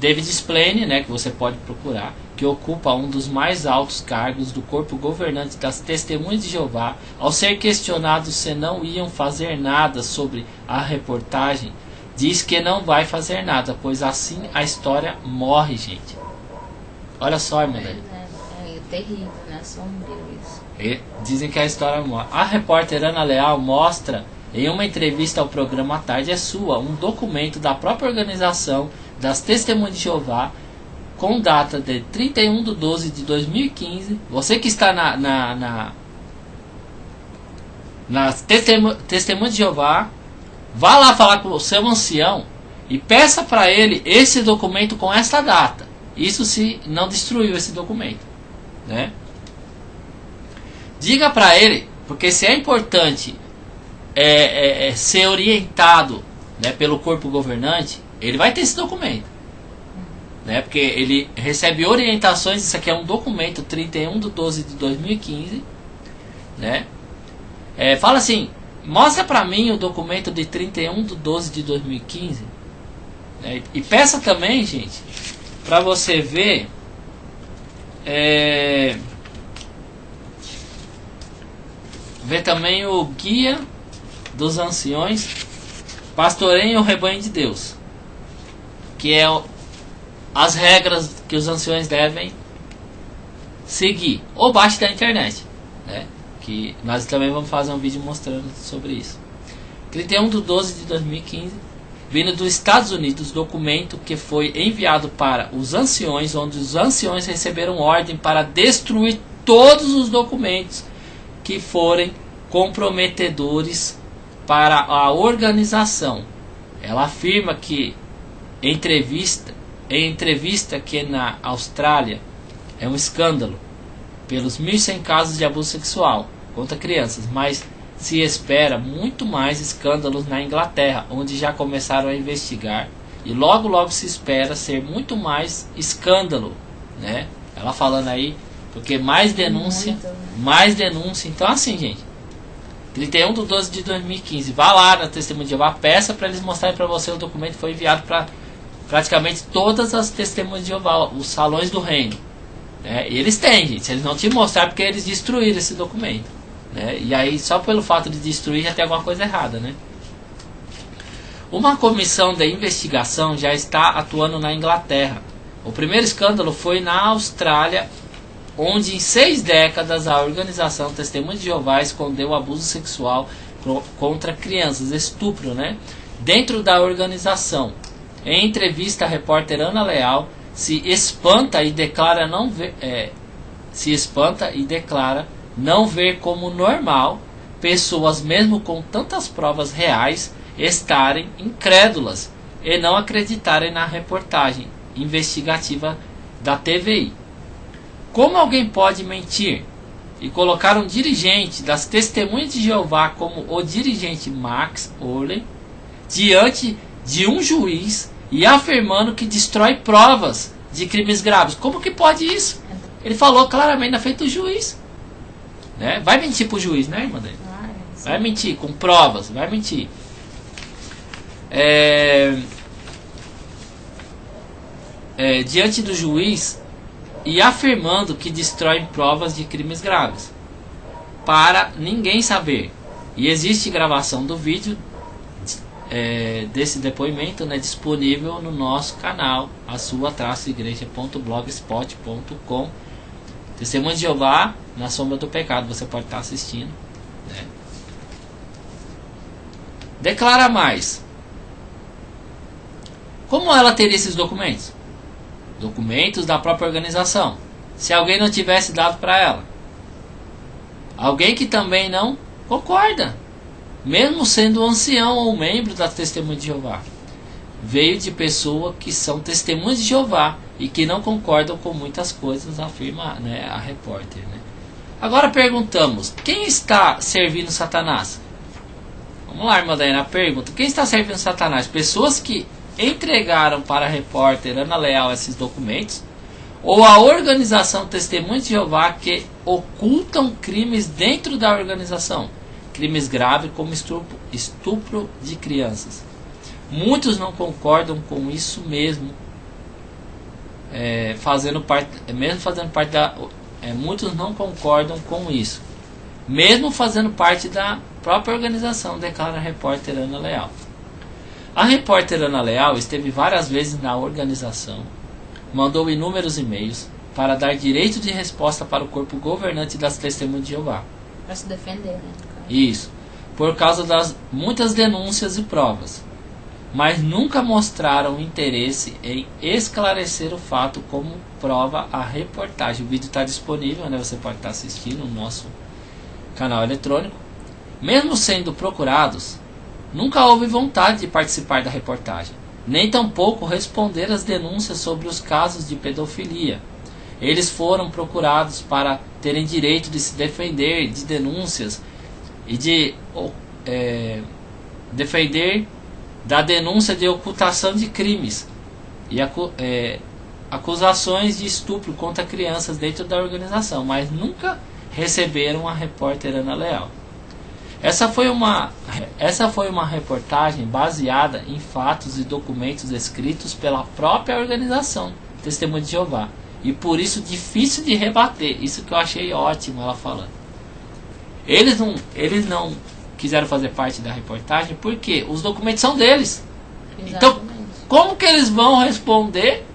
David Splane, né, que você pode procurar, que ocupa um dos mais altos cargos do corpo governante das Testemunhas de Jeová, ao ser questionado se não iam fazer nada sobre a reportagem, diz que não vai fazer nada, pois assim a história morre, gente. Olha só, irmão. É terrível, né? Sombrio isso. Dizem que a história morre. A repórter Ana Leal mostra em uma entrevista ao programa A Tarde é Sua um documento da própria organização das Testemunhas de Jeová com data de 31/12/2015. Você que está nas Testemunhas de Jeová, vá lá falar com o seu ancião e peça para ele esse documento com esta data. Isso se não destruiu esse documento, né? Diga para ele, porque se é importante ser orientado, né, pelo corpo governante, ele vai ter esse documento, né? Porque ele recebe orientações. Isso aqui é um documento 31/12/2015, né? Fala assim, mostra para mim o documento de 31/12/2015, né? E peça também, gente, para você ver ver também o guia dos anciões pastoreiem o rebanho de Deus, que é as regras que os anciões devem seguir, ou baixe da internet, né? Que nós também vamos fazer um vídeo mostrando sobre isso. 31/12/2015, vindo dos Estados Unidos, documento que foi enviado para os anciões, onde os anciões receberam ordem para destruir todos os documentos que forem comprometedores para a organização. Ela afirma que em entrevista que na Austrália é um escândalo pelos 1.100 casos de abuso sexual contra crianças, mas se espera muito mais escândalos na Inglaterra, onde já começaram a investigar, e logo se espera ser muito mais escândalo, né? Ela falando aí, porque mais denúncia, então assim, gente, 31/12/2015, vá lá na Testemunha de Jeová, peça para eles mostrarem para você o documento que foi enviado para praticamente todas as Testemunhas de Jeová, os salões do reino, né? E eles têm, gente, se eles não te mostraram, porque eles destruíram esse documento, né? E aí só pelo fato de destruir já tem alguma coisa errada, né? Uma comissão de investigação já está atuando na Inglaterra. O primeiro escândalo foi na Austrália, onde em 6 décadas a organização Testemunha de Jeová escondeu o abuso sexual contra crianças, estupro, né, dentro da organização. Em entrevista, a repórter Ana Leal se espanta e declara não ver como normal pessoas, mesmo com tantas provas reais, estarem incrédulas e não acreditarem na reportagem investigativa da TVI. Como alguém pode mentir e colocar um dirigente das Testemunhas de Jeová como o dirigente Max Orley diante de um juiz e afirmando que destrói provas de crimes graves? Como que pode isso? Ele falou claramente na frente do juiz, né? Vai mentir pro juiz, né, irmã dele? Vai mentir com provas, vai mentir. Diante do juiz e afirmando que destrói provas de crimes graves, para ninguém saber. E existe gravação do vídeo desse depoimento, né, disponível no nosso canal, a sua-igreja.blogspot.com. Testemunha de Jeová na sombra do pecado, você pode estar assistindo, né? Declara mais. Como ela teria esses documentos? Documentos da própria organização. Se alguém não tivesse dado para ela, alguém que também não concorda, mesmo sendo ancião ou membro da Testemunha de Jeová, veio de pessoas que são testemunhas de Jeová e que não concordam com muitas coisas, afirma, né, a repórter, né? Agora perguntamos, quem está servindo Satanás? Vamos lá, irmã Daiana, pergunta, quem está servindo Satanás? Pessoas que entregaram para a repórter Ana Leal esses documentos, ou a organização Testemunhas de Jeová, que ocultam crimes dentro da organização, crimes graves como estupro de crianças? Muitos não concordam com isso mesmo, muitos não concordam com isso, mesmo fazendo parte da própria organização, declara a repórter Ana Leal. A repórter Ana Leal esteve várias vezes na organização, mandou inúmeros e-mails para dar direito de resposta para o corpo governante das Testemunhas de Jeová. Para se defender, né? Isso, por causa das muitas denúncias e provas, mas nunca mostraram interesse em esclarecer o fato, como prova a reportagem. O vídeo está disponível, né? Você pode estar assistindo no nosso canal eletrônico. Mesmo sendo procurados, nunca houve vontade de participar da reportagem. nem tampouco responder às denúncias sobre os casos de pedofilia. Eles foram procurados para terem direito de se defender de denúncias e de defender da denúncia de ocultação de crimes e acusações de estupro contra crianças dentro da organização, mas nunca receberam a repórter Ana Leal. Essa foi uma reportagem baseada em fatos e documentos escritos pela própria organização Testemunho de Jeová, e por isso difícil de rebater. Isso que eu achei ótimo ela falando. Eles não quiseram fazer parte da reportagem porque os documentos são deles. Exatamente. Então, como que eles vão responder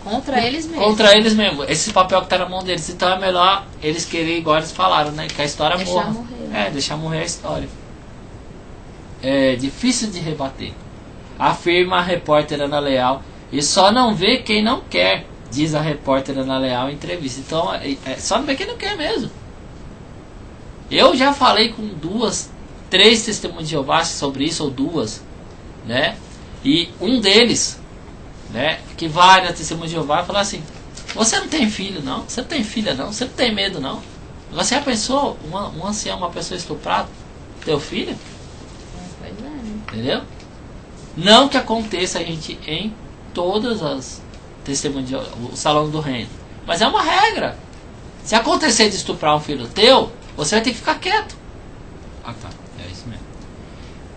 contra eles mesmos? Contra eles mesmos. Esse papel que está na mão deles. Então é melhor eles quererem, igual eles falaram, né? Que a história deixar morra. morrer, né? Deixar morrer a história. É difícil de rebater. Afirma a repórter Ana Leal. E só não vê quem não quer, diz a repórter Ana Leal em entrevista. Então, só não vê quem não quer mesmo. Eu já falei com 3 testemunhos de Jeová sobre isso, ou 2, né? E um deles, né, que vai na testemunha de Jeová e fala assim: você não tem filho não, você não tem filha não, você não tem medo não. Você já pensou um ancião, uma pessoa estuprada, teu filho? Pois é, né? Entendeu? Não que aconteça, gente, em todas as testemunhas de Jeová, o salão do reino, mas é uma regra. Se acontecer de estuprar um filho teu, você vai ter que ficar quieto. Ah, tá, é isso mesmo.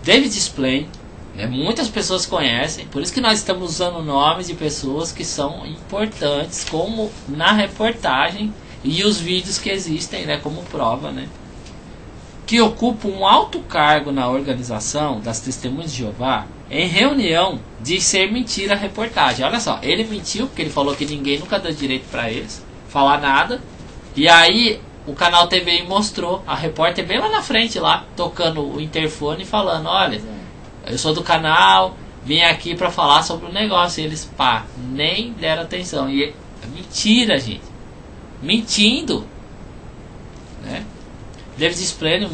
David Splane, né, muitas pessoas conhecem, por isso que nós estamos usando nomes de pessoas que são importantes, como na reportagem e os vídeos que existem, né, como prova, né, que ocupa um alto cargo na organização das Testemunhas de Jeová, em reunião de ser mentira a reportagem. Olha só, ele mentiu porque ele falou que ninguém nunca deu direito para eles falar nada, e aí o canal TVI mostrou a repórter bem lá na frente, lá tocando o interfone e falando: olha, eu sou do canal, vim aqui para falar sobre o negócio. E eles, nem deram atenção. E é mentira, gente. Mentindo, né? David Splane,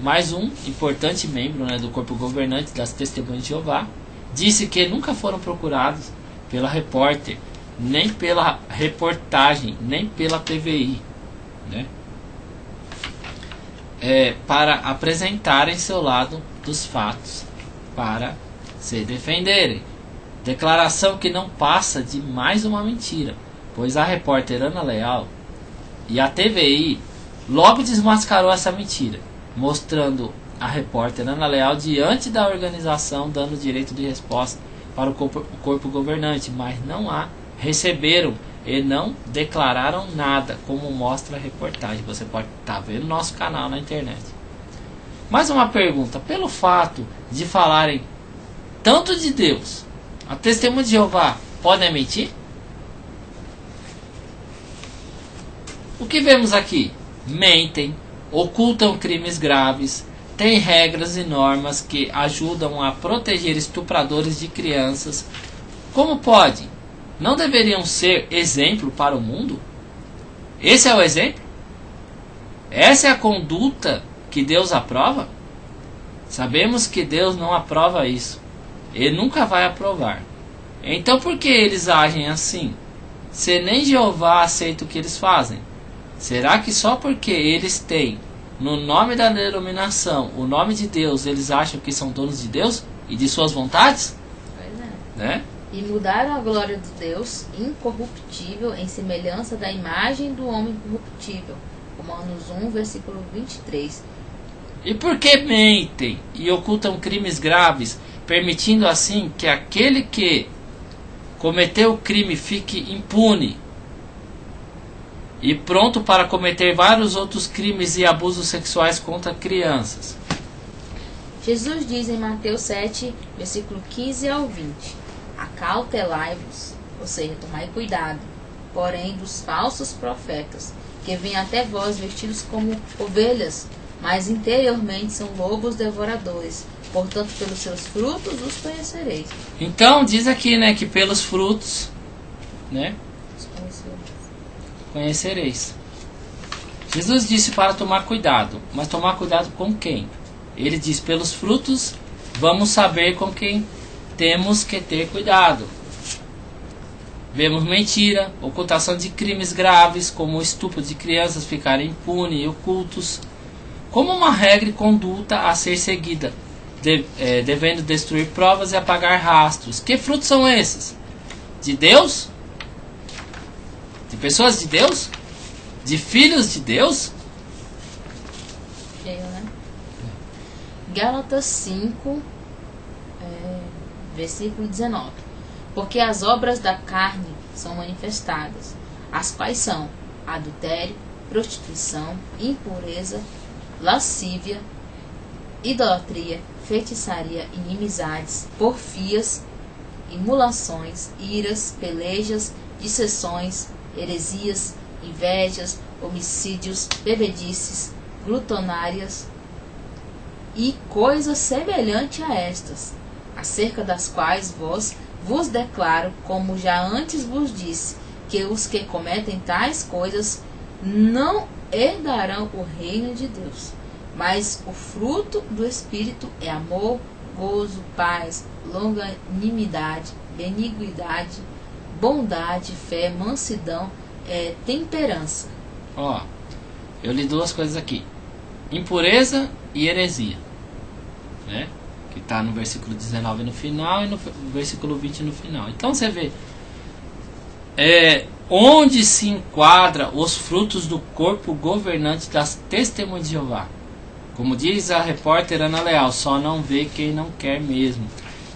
mais um importante membro, né, do corpo governante das Testemunhas de Jeová, disse que nunca foram procurados pela repórter, nem pela reportagem, nem pela TVI, né, para apresentarem seu lado dos fatos, para se defenderem. Declaração que não passa de mais uma mentira, pois a repórter Ana Leal e a TVI logo desmascarou essa mentira, mostrando a repórter Ana Leal diante da organização dando direito de resposta para o corpo governante, mas não receberam e não declararam nada, como mostra a reportagem. Você pode estar vendo no nosso canal na internet. Mais uma pergunta: pelo fato de falarem tanto de Deus, a Testemunha de Jeová podem mentir? O que vemos aqui? Mentem, ocultam crimes graves, têm regras e normas que ajudam a proteger estupradores de crianças. Como pode? Não deveriam ser exemplo para o mundo? Esse é o exemplo? Essa é a conduta que Deus aprova? Sabemos que Deus não aprova isso. Ele nunca vai aprovar. Então por que eles agem assim? Se nem Jeová aceita o que eles fazem? Será que só porque eles têm no nome da denominação o nome de Deus, eles acham que são donos de Deus e de suas vontades? Pois é. Né? E mudaram a glória de Deus incorruptível em semelhança da imagem do homem corruptível. Romanos 1, versículo 23. E por que mentem e ocultam crimes graves, permitindo assim que aquele que cometeu o crime fique impune e pronto para cometer vários outros crimes e abusos sexuais contra crianças? Jesus diz em Mateus 7, versículo 15 ao 20: acautelai-vos, ou seja, tomai cuidado, porém dos falsos profetas, que vêm até vós vestidos como ovelhas, mas interiormente são lobos devoradores. Portanto, pelos seus frutos os conhecereis. Então, diz aqui, né, que pelos frutos, né, conhecereis. Jesus disse para tomar cuidado, mas tomar cuidado com quem? Ele diz: pelos frutos vamos saber com quem temos que ter cuidado. Vemos mentira, ocultação de crimes graves, como o estupro de crianças ficarem impunes e ocultos, como uma regra e conduta a ser seguida, devendo destruir provas e apagar rastros. Que frutos são esses? De Deus? De pessoas de Deus? De filhos de Deus? Né? Gálatas 5, versículo 19. Porque as obras da carne são manifestadas, as quais são adultério, prostituição, impureza, lascívia, idolatria, feitiçaria, inimizades, porfias, imulações, iras, pelejas, dissensões, heresias, invejas, homicídios, bebedices, glutonárias e coisas semelhantes a estas, acerca das quais vos declaro, como já antes vos disse, que os que cometem tais coisas não herdarão o reino de Deus. Mas o fruto do Espírito é amor, gozo, paz, longanimidade, benignidade, bondade, fé, mansidão, temperança. Ó, eu li duas coisas aqui: impureza e heresia, né? Que está no versículo 19 no final e no versículo 20 no final. Então você vê onde se enquadra os frutos do corpo governante das testemunhas de Jeová. Como diz a repórter Ana Leal, só não vê quem não quer mesmo.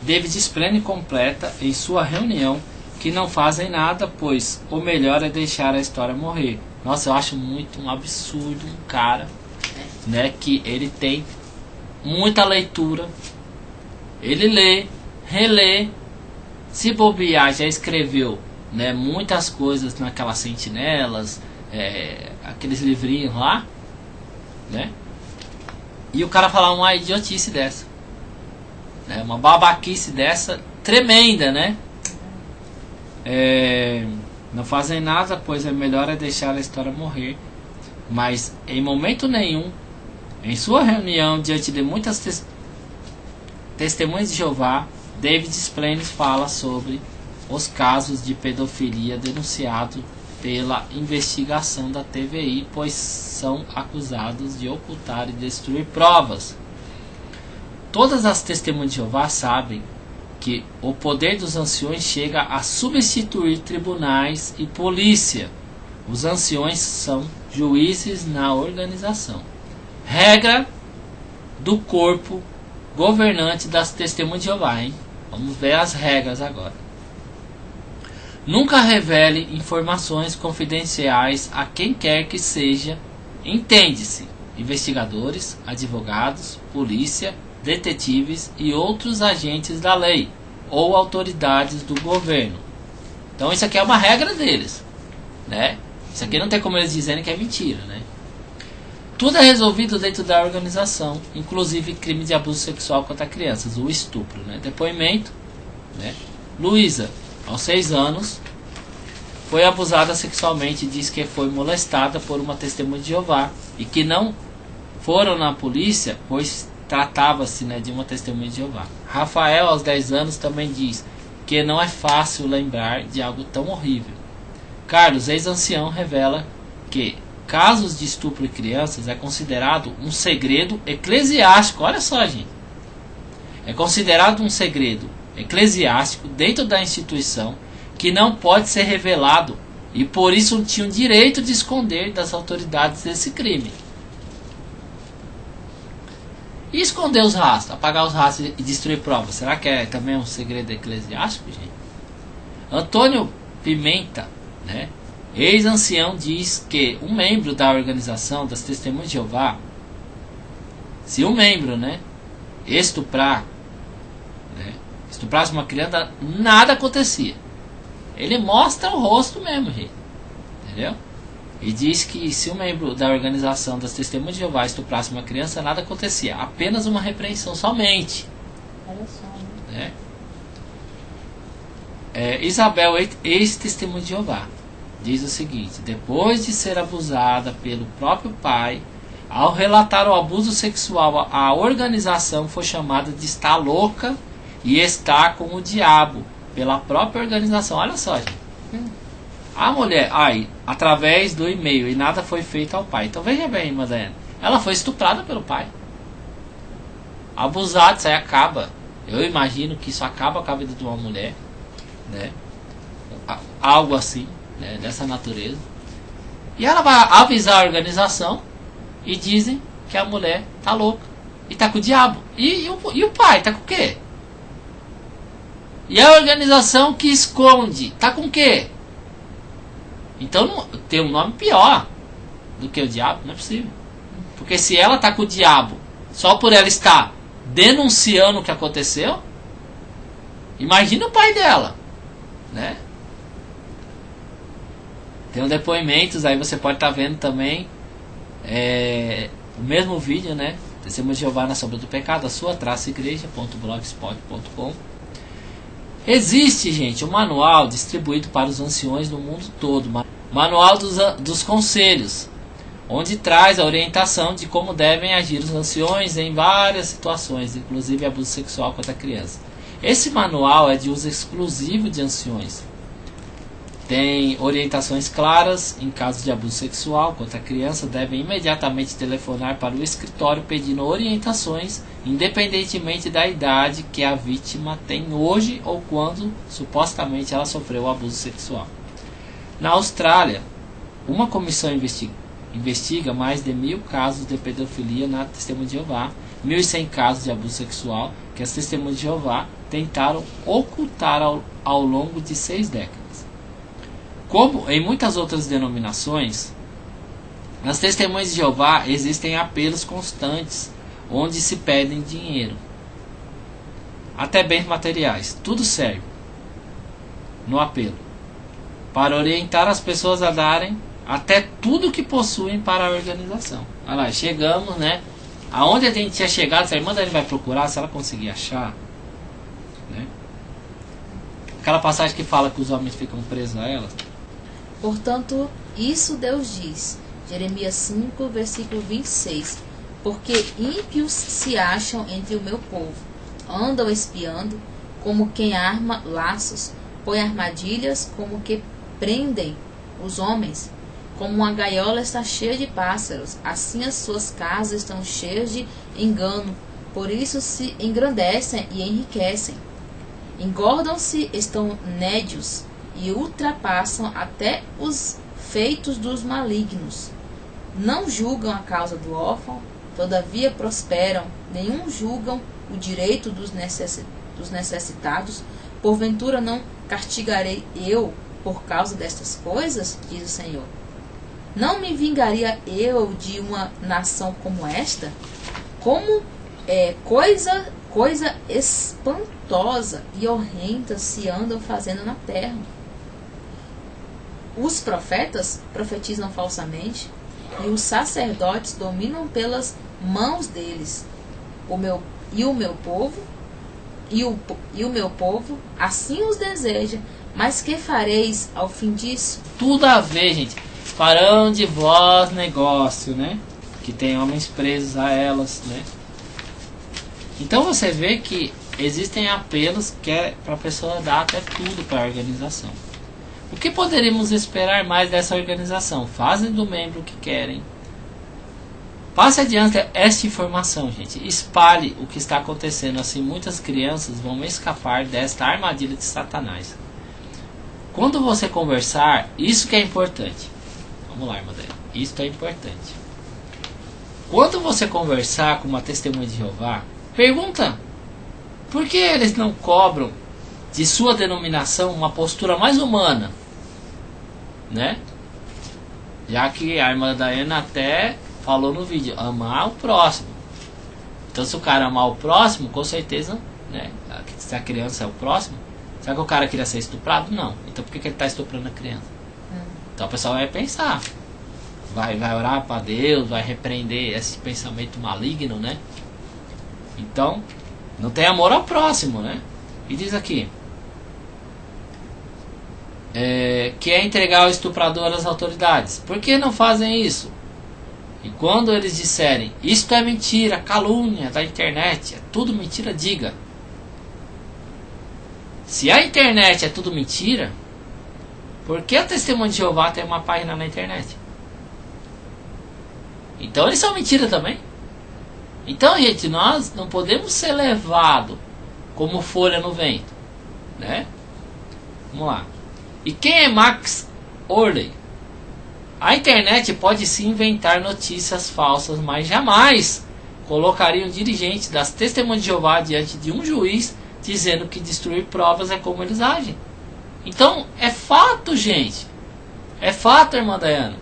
David Splane completa em sua reunião que não fazem nada, pois o melhor é deixar a história morrer. Nossa, eu acho muito um absurdo um cara, né, que ele tem muita leitura, ele lê, relê, se bobear, já escreveu, né, muitas coisas naquelas sentinelas, aqueles livrinhos lá, né, e o cara falar uma idiotice dessa, né, uma babaquice dessa tremenda, né. Não fazem nada, pois é melhor deixar a história morrer. Mas em momento nenhum, em sua reunião diante de muitas testemunhas de Jeová, David Splane fala sobre os casos de pedofilia denunciados pela investigação da TVI, pois são acusados de ocultar e destruir provas. Todas as testemunhas de Jeová sabem que o poder dos anciões chega a substituir tribunais e polícia. Os anciões são juízes na organização. Regra do corpo governante das testemunhas de Jeová, hein? Vamos ver as regras agora. Nunca revele informações confidenciais a quem quer que seja, entende-se, investigadores, advogados, polícia, detetives e outros agentes da lei ou autoridades do governo. Então isso aqui é uma regra deles, né? Isso aqui não tem como eles dizerem que é mentira, né? Tudo é resolvido dentro da organização, inclusive crime de abuso sexual contra crianças, o estupro, né? Depoimento, né? Luísa, aos 6 anos, foi abusada sexualmente, diz que foi molestada por uma testemunha de Jeová e que não foram na polícia, pois tratava-se, né, de uma testemunha de Jeová. Rafael, aos 10 anos, também diz que não é fácil lembrar de algo tão horrível. Carlos, ex-ancião, revela que casos de estupro de crianças é considerado um segredo eclesiástico. Olha só, gente. É considerado um segredo eclesiástico dentro da instituição que não pode ser revelado e por isso tinham direito de esconder das autoridades esse crime. E esconder os rastros, apagar os rastros e destruir provas, será que é também um segredo eclesiástico, gente? Antônio Pimenta, né, ex-ancião, diz que um membro da organização das Testemunhas de Jeová, se um membro, né, estuprasse uma criança, nada acontecia. Ele mostra o rosto mesmo, gente, entendeu? E diz que se um membro da organização das Testemunhas de Jeová estuprasse uma criança, nada acontecia. Apenas uma repreensão somente. Olha só, né? Isabel, ex-testemunha de Jeová, diz o seguinte: depois de ser abusada pelo próprio pai, ao relatar o abuso sexual, a organização foi chamada de estar louca e está com o diabo pela própria organização. Olha só, gente. A mulher, através do e-mail, e nada foi feito ao pai. Então veja bem, Madalena, ela foi estuprada pelo pai. Abusada, isso aí acaba. Eu imagino que isso acaba com a vida de uma mulher, né? Algo assim, né? Dessa natureza. E ela vai avisar a organização e dizem que a mulher tá louca e tá com o diabo. E o pai tá com o quê? E a organização que esconde tá com o quê? Então não, tem um nome pior do que o diabo, não é possível. Porque se ela tá com o diabo só por ela estar denunciando o que aconteceu, imagina o pai dela, né? Tem depoimentos, aí você pode estar vendo também o mesmo vídeo, né? Testemunho de Jeová na sombra do pecado, a sua igreja.blogspot.com. Existe, gente, um manual distribuído para os anciões no mundo todo, manual dos conselhos, onde traz a orientação de como devem agir os anciões em várias situações, inclusive abuso sexual contra a criança. Esse manual é de uso exclusivo de anciões. Tem orientações claras. Em caso de abuso sexual contra a criança, devem imediatamente telefonar para o escritório pedindo orientações, independentemente da idade que a vítima tem hoje ou quando supostamente ela sofreu o abuso sexual. Na Austrália, uma comissão investiga mais de 1000 casos de pedofilia na Testemunha de Jeová, 1.100 casos de abuso sexual que as Testemunhas de Jeová tentaram ocultar ao longo de 6 décadas. Como em muitas outras denominações, nas Testemunhas de Jeová existem apelos constantes, onde se pedem dinheiro, até bens materiais, tudo serve no apelo, para orientar as pessoas a darem até tudo que possuem para a organização. Olha lá, chegamos, né? Aonde a gente tinha chegado, a irmã dele vai procurar, se ela conseguir achar, né? Aquela passagem que fala que os homens ficam presos a ela. Portanto, isso Deus diz, Jeremias 5, versículo 26, porque ímpios se acham entre o meu povo, andam espiando, como quem arma laços, põe armadilhas, como que prendem os homens, como uma gaiola está cheia de pássaros, assim as suas casas estão cheias de engano, por isso se engrandecem e enriquecem. Engordam-se, estão nédios, e ultrapassam até os feitos dos malignos. Não julgam a causa do órfão, todavia prosperam, nenhum julgam o direito dos necessitados. Porventura não castigarei eu por causa destas coisas, diz o Senhor? Não me vingaria eu de uma nação como esta? Como coisa espantosa e horrenda se andam fazendo na terra. Os profetas profetizam falsamente, e os sacerdotes dominam pelas mãos deles. O meu povo assim os deseja, mas que fareis ao fim disso? Tudo a ver, gente. Farão de vós negócio, né? Que tem homens presos a elas, né? Então você vê que existem apelos que é para a pessoa dar até tudo para a organização. O que poderíamos esperar mais dessa organização? Fazem do membro o que querem. Passe adiante esta informação, gente. Espalhe o que está acontecendo. Assim muitas crianças vão escapar desta armadilha de Satanás. Quando você conversar, isso que é importante. Vamos lá, irmã Débora. Isso é importante. Quando você conversar com uma testemunha de Jeová, pergunta: por que eles não cobram de sua denominação uma postura mais humana, né? Já que a irmã Diana até falou no vídeo, amar o próximo. Então se o cara amar o próximo, com certeza, né? Se a criança é o próximo, será que o cara queria ser estuprado? Não. Então por que ele está estuprando a criança? Então a pessoa vai pensar, vai orar para Deus, vai repreender esse pensamento maligno, né? Então não tem amor ao próximo, né? E diz aqui que é entregar o estuprador às autoridades. Por que não fazem isso? E quando eles disserem, isto é mentira, calúnia da internet, é tudo mentira, diga: Se a internet é tudo mentira, por que a Testemunha de Jeová tem uma página na internet? Então eles são mentira também. Então, gente, nós não podemos ser levados como folha no vento, né? Vamos lá. E quem é Max Orley? A internet pode se inventar notícias falsas, mas jamais colocaria um dirigente das Testemunhas de Jeová diante de um juiz dizendo que destruir provas é como eles agem. Então, é fato, gente. É fato, irmã Dayana.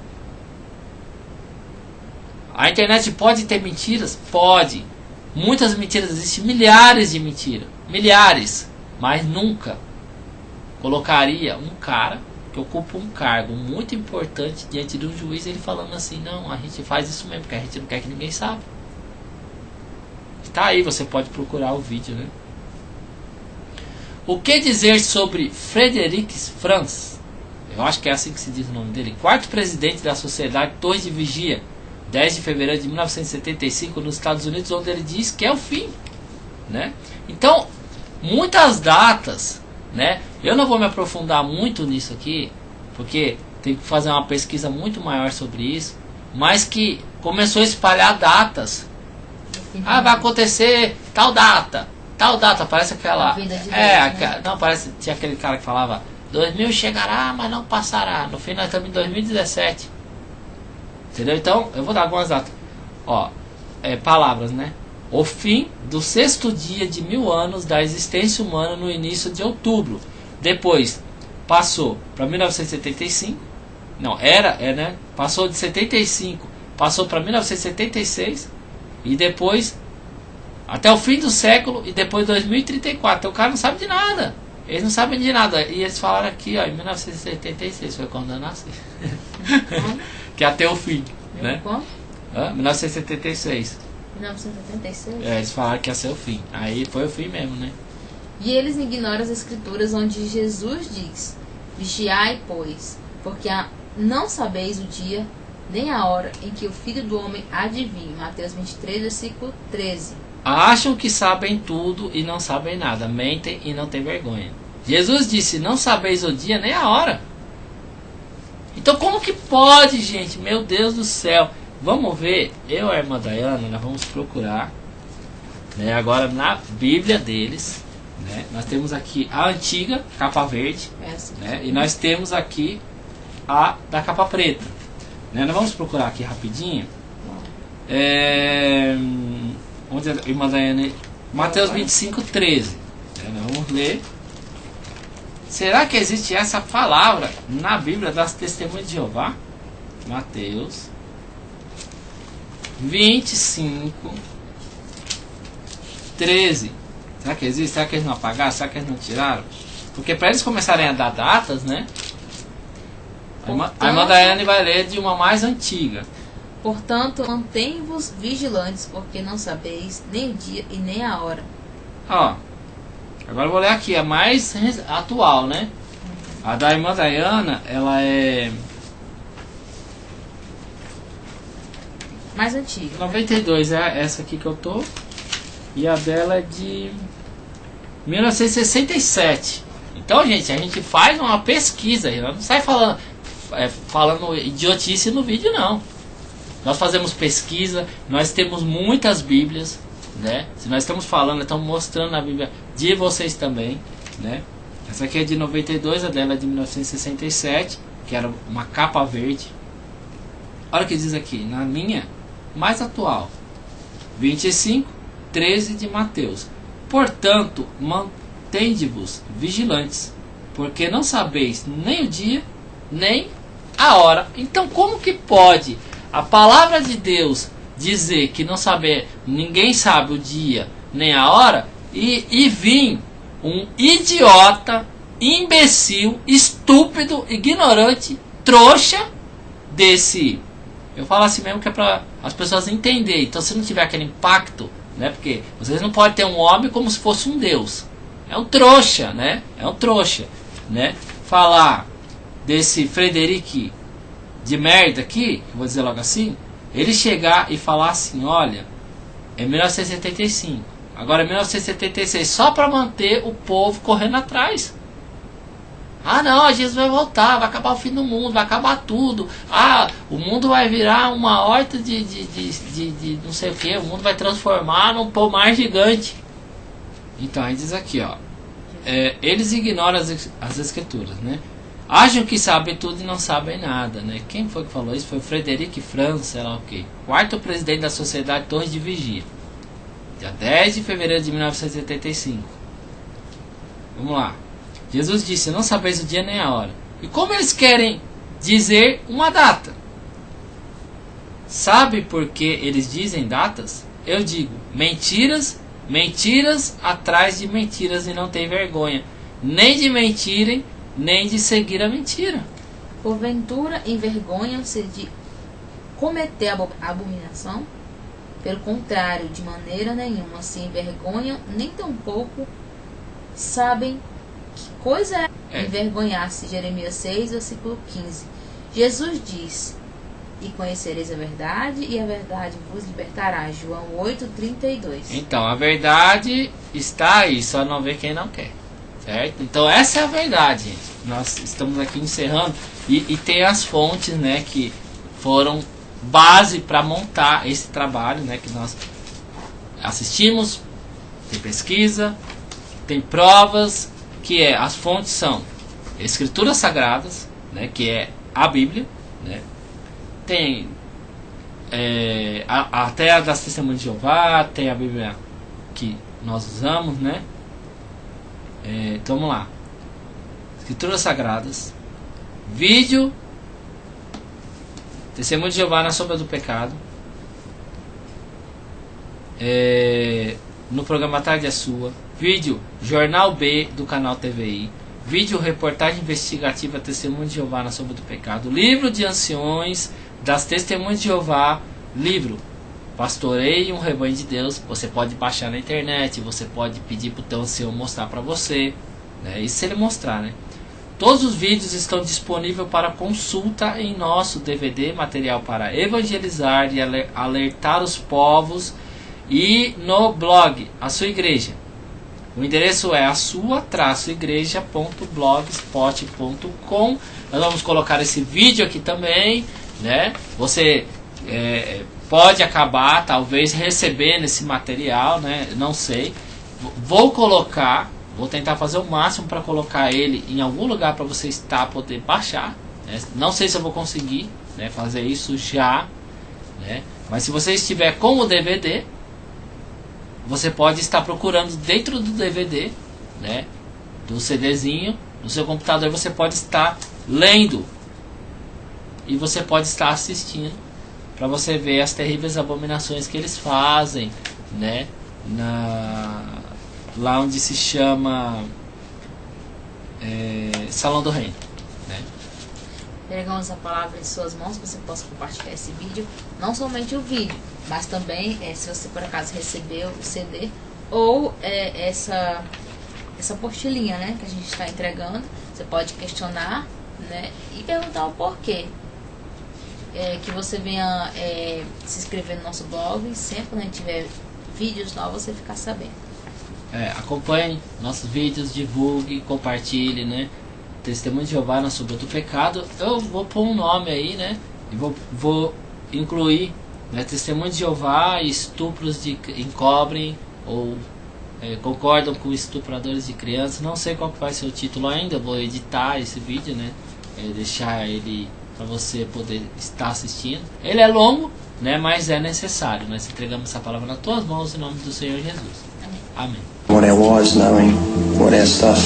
A internet pode ter mentiras? Pode. Muitas mentiras, existem milhares de mentiras. Milhares. Mas nunca colocaria um cara que ocupa um cargo muito importante diante de um juiz, ele falando assim, não, a gente faz isso mesmo, porque a gente não quer que ninguém saiba. Está aí, você pode procurar o vídeo, né? O que dizer sobre Frederic Franz? Eu acho que é assim que se diz o nome dele. Quarto presidente da Sociedade Torre de Vigia, 10 de fevereiro de 1975, nos Estados Unidos, onde ele diz que é o fim, né? Então, muitas datas, né? Eu não vou me aprofundar muito nisso aqui, porque tem que fazer uma pesquisa muito maior sobre isso, mas que começou a espalhar datas. Ah, vai acontecer tal data, parece aquela... Não, parece, tinha aquele cara que falava 2000 chegará, mas não passará. No fim nós estamos em 2017. Entendeu? Então, eu vou dar algumas datas. Ó, palavras, né? O fim do 6º dia de 1000 anos da existência humana no início de outubro. Depois, passou para 1975. Não, né? Passou de 75, passou para 1976. E depois, até o fim do século, e depois 2034. Então o cara não sabe de nada. Eles não sabem de nada. E eles falaram aqui, ó, em 1976, foi quando eu nasci. Que é até o fim, né? Quando? 1976. 1976? Eles falaram que ia ser o fim. Aí foi o fim mesmo, né? E eles ignoram as escrituras onde Jesus diz: vigiai, pois, porque não sabeis o dia nem a hora em que o Filho do Homem há de vir. Mateus 23, versículo 13. Acham que sabem tudo e não sabem nada. Mentem e não têm vergonha. Jesus disse: não sabeis o dia nem a hora. Então como que pode, gente? Meu Deus do céu. Vamos ver. Eu e a irmã Dayana, nós vamos procurar, né, agora na Bíblia deles, né? Nós temos aqui a antiga capa verde, né? E nós temos aqui a da capa preta, né? Nós vamos procurar aqui rapidinho. Onde a irmã Dayana? Mateus 25, 13. Nós vamos ler. Será que existe essa palavra na Bíblia das Testemunhas de Jeová? Mateus 25, 13. Será que existe? Será que eles não apagaram? Será que eles não tiraram? Porque para eles começarem a dar datas, né? A irmã Daiane vai ler de uma mais antiga. Portanto, mantém-vos vigilantes, porque não sabeis nem o dia e nem a hora. Ó, agora eu vou ler aqui, a mais atual, né? A da irmã Dayana, ela é mais antiga. 92, é essa aqui que eu tô. E a dela é de 1967. Então, gente, a gente faz uma pesquisa. Não sai falando idiotice no vídeo, não. Nós fazemos pesquisa, nós temos muitas Bíblias, né? Se nós estamos falando, estamos mostrando a Bíblia de vocês também, né? Essa aqui é de 92, a dela é de 1967, que era uma capa verde. Olha o que diz aqui, na minha mais atual, 25, 13 de Mateus. Portanto, mantende-vos vigilantes, porque não sabeis nem o dia, nem a hora. Então, como que pode a palavra de Deus dizer que não saber, ninguém sabe o dia nem a hora, e vir um idiota, imbecil, estúpido, ignorante, trouxa desse... Eu falo assim mesmo que é para as pessoas entenderem. Então, se não tiver aquele impacto, né? Porque vocês não podem ter um homem como se fosse um Deus. É um trouxa, né? É um trouxa, né? Falar desse Frederic de merda aqui, que eu vou dizer logo assim, ele chegar e falar assim, olha, é 1975, Agora 1976, só para manter o povo correndo atrás. Ah não, Jesus vai voltar, vai acabar o fim do mundo, vai acabar tudo. Ah, o mundo vai virar uma horta de não sei o que, o mundo vai transformar num pomar gigante. Então aí diz aqui, ó, eles ignoram as escrituras, né? Acham que sabem tudo e não sabem nada, né? Quem foi que falou isso? Foi o Frederic Franz, sei lá o que, quarto presidente da Sociedade Torres de Vigia, dia 10 de fevereiro de 1985. Vamos lá. Jesus disse, não sabeis o dia nem a hora. E como eles querem dizer uma data? Sabe por que eles dizem datas? Eu digo, mentiras, mentiras atrás de mentiras, e não tem vergonha, nem de mentirem, nem de seguir a mentira. Porventura envergonham-se de cometer a abominação? Pelo contrário, de maneira nenhuma se envergonham, nem tampouco sabem que coisa é envergonhar-se. Jeremias 6, versículo 15. Jesus diz, e conhecereis a verdade, e a verdade vos libertará. João 8, 32. Então, a verdade está aí, só não vê quem não quer. Certo? Então, essa é a verdade, gente. Nós estamos aqui encerrando. E tem as fontes, né, que foram base para montar esse trabalho, né, que nós assistimos. Tem pesquisa, tem provas, que as fontes são escrituras sagradas, né, que é a Bíblia, né, tem até a das Testemunhas de Jeová, tem a Bíblia que nós usamos, né, então vamos lá, escrituras sagradas, vídeo, Testemunho de Jeová na sombra do pecado, no programa Tarde é Sua, vídeo Jornal B do canal TVI, vídeo reportagem investigativa Testemunho de Jeová na sombra do pecado, livro de anciões das Testemunhas de Jeová, livro Pastoreie um Rebanho de Deus. Você pode baixar na internet, você pode pedir para o teu ancião mostrar para você, né? Isso se ele mostrar, né? Todos os vídeos estão disponíveis para consulta em nosso DVD, material para evangelizar e alertar os povos, e no blog A Sua Igreja. O endereço é asua-igreja.blogspot.com. Nós vamos colocar esse vídeo aqui também, né? Você pode acabar talvez recebendo esse material, né? Não sei. Vou tentar fazer o máximo para colocar ele em algum lugar para você poder baixar, né? Não sei se eu vou conseguir, né, fazer isso já, né? Mas se você estiver com o DVD, você pode estar procurando dentro do DVD, né, do CDzinho, no seu computador. Você pode estar lendo e você pode estar assistindo, para você ver as terríveis abominações que eles fazem, né, lá onde se chama Salão do Reino, né? Pegamos a palavra em suas mãos, que você possa compartilhar esse vídeo, não somente o vídeo, mas também se você por acaso recebeu o CD ou essa postilhinha, né, que a gente está entregando, você pode questionar, né, e perguntar o porquê. Que você venha se inscrever no nosso blog, e sempre quando a gente tiver vídeos novos você ficar sabendo. Acompanhe nossos vídeos, divulgue, compartilhe, né? Testemunho de Jeová na sombra do pecado. Eu vou pôr um nome aí, né? E vou incluir, né, Testemunho de Jeová e estupros encobrem ou concordam com estupradores de crianças. Não sei qual que vai ser o título ainda. Vou editar esse vídeo, né? Deixar ele para você poder estar assistindo. Ele é longo, né? Mas é necessário. Nós entregamos essa palavra nas tuas mãos em nome do Senhor Jesus. Amém. We want our wives knowing what our stuff,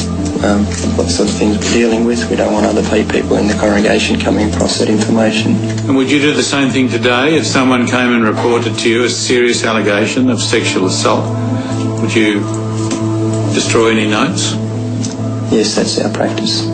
what sort of things we're dealing with. We don't want other people in the congregation coming across that information. And would you do the same thing today if someone came and reported to you a serious allegation of sexual assault? Would you destroy any notes? Yes, that's our practice.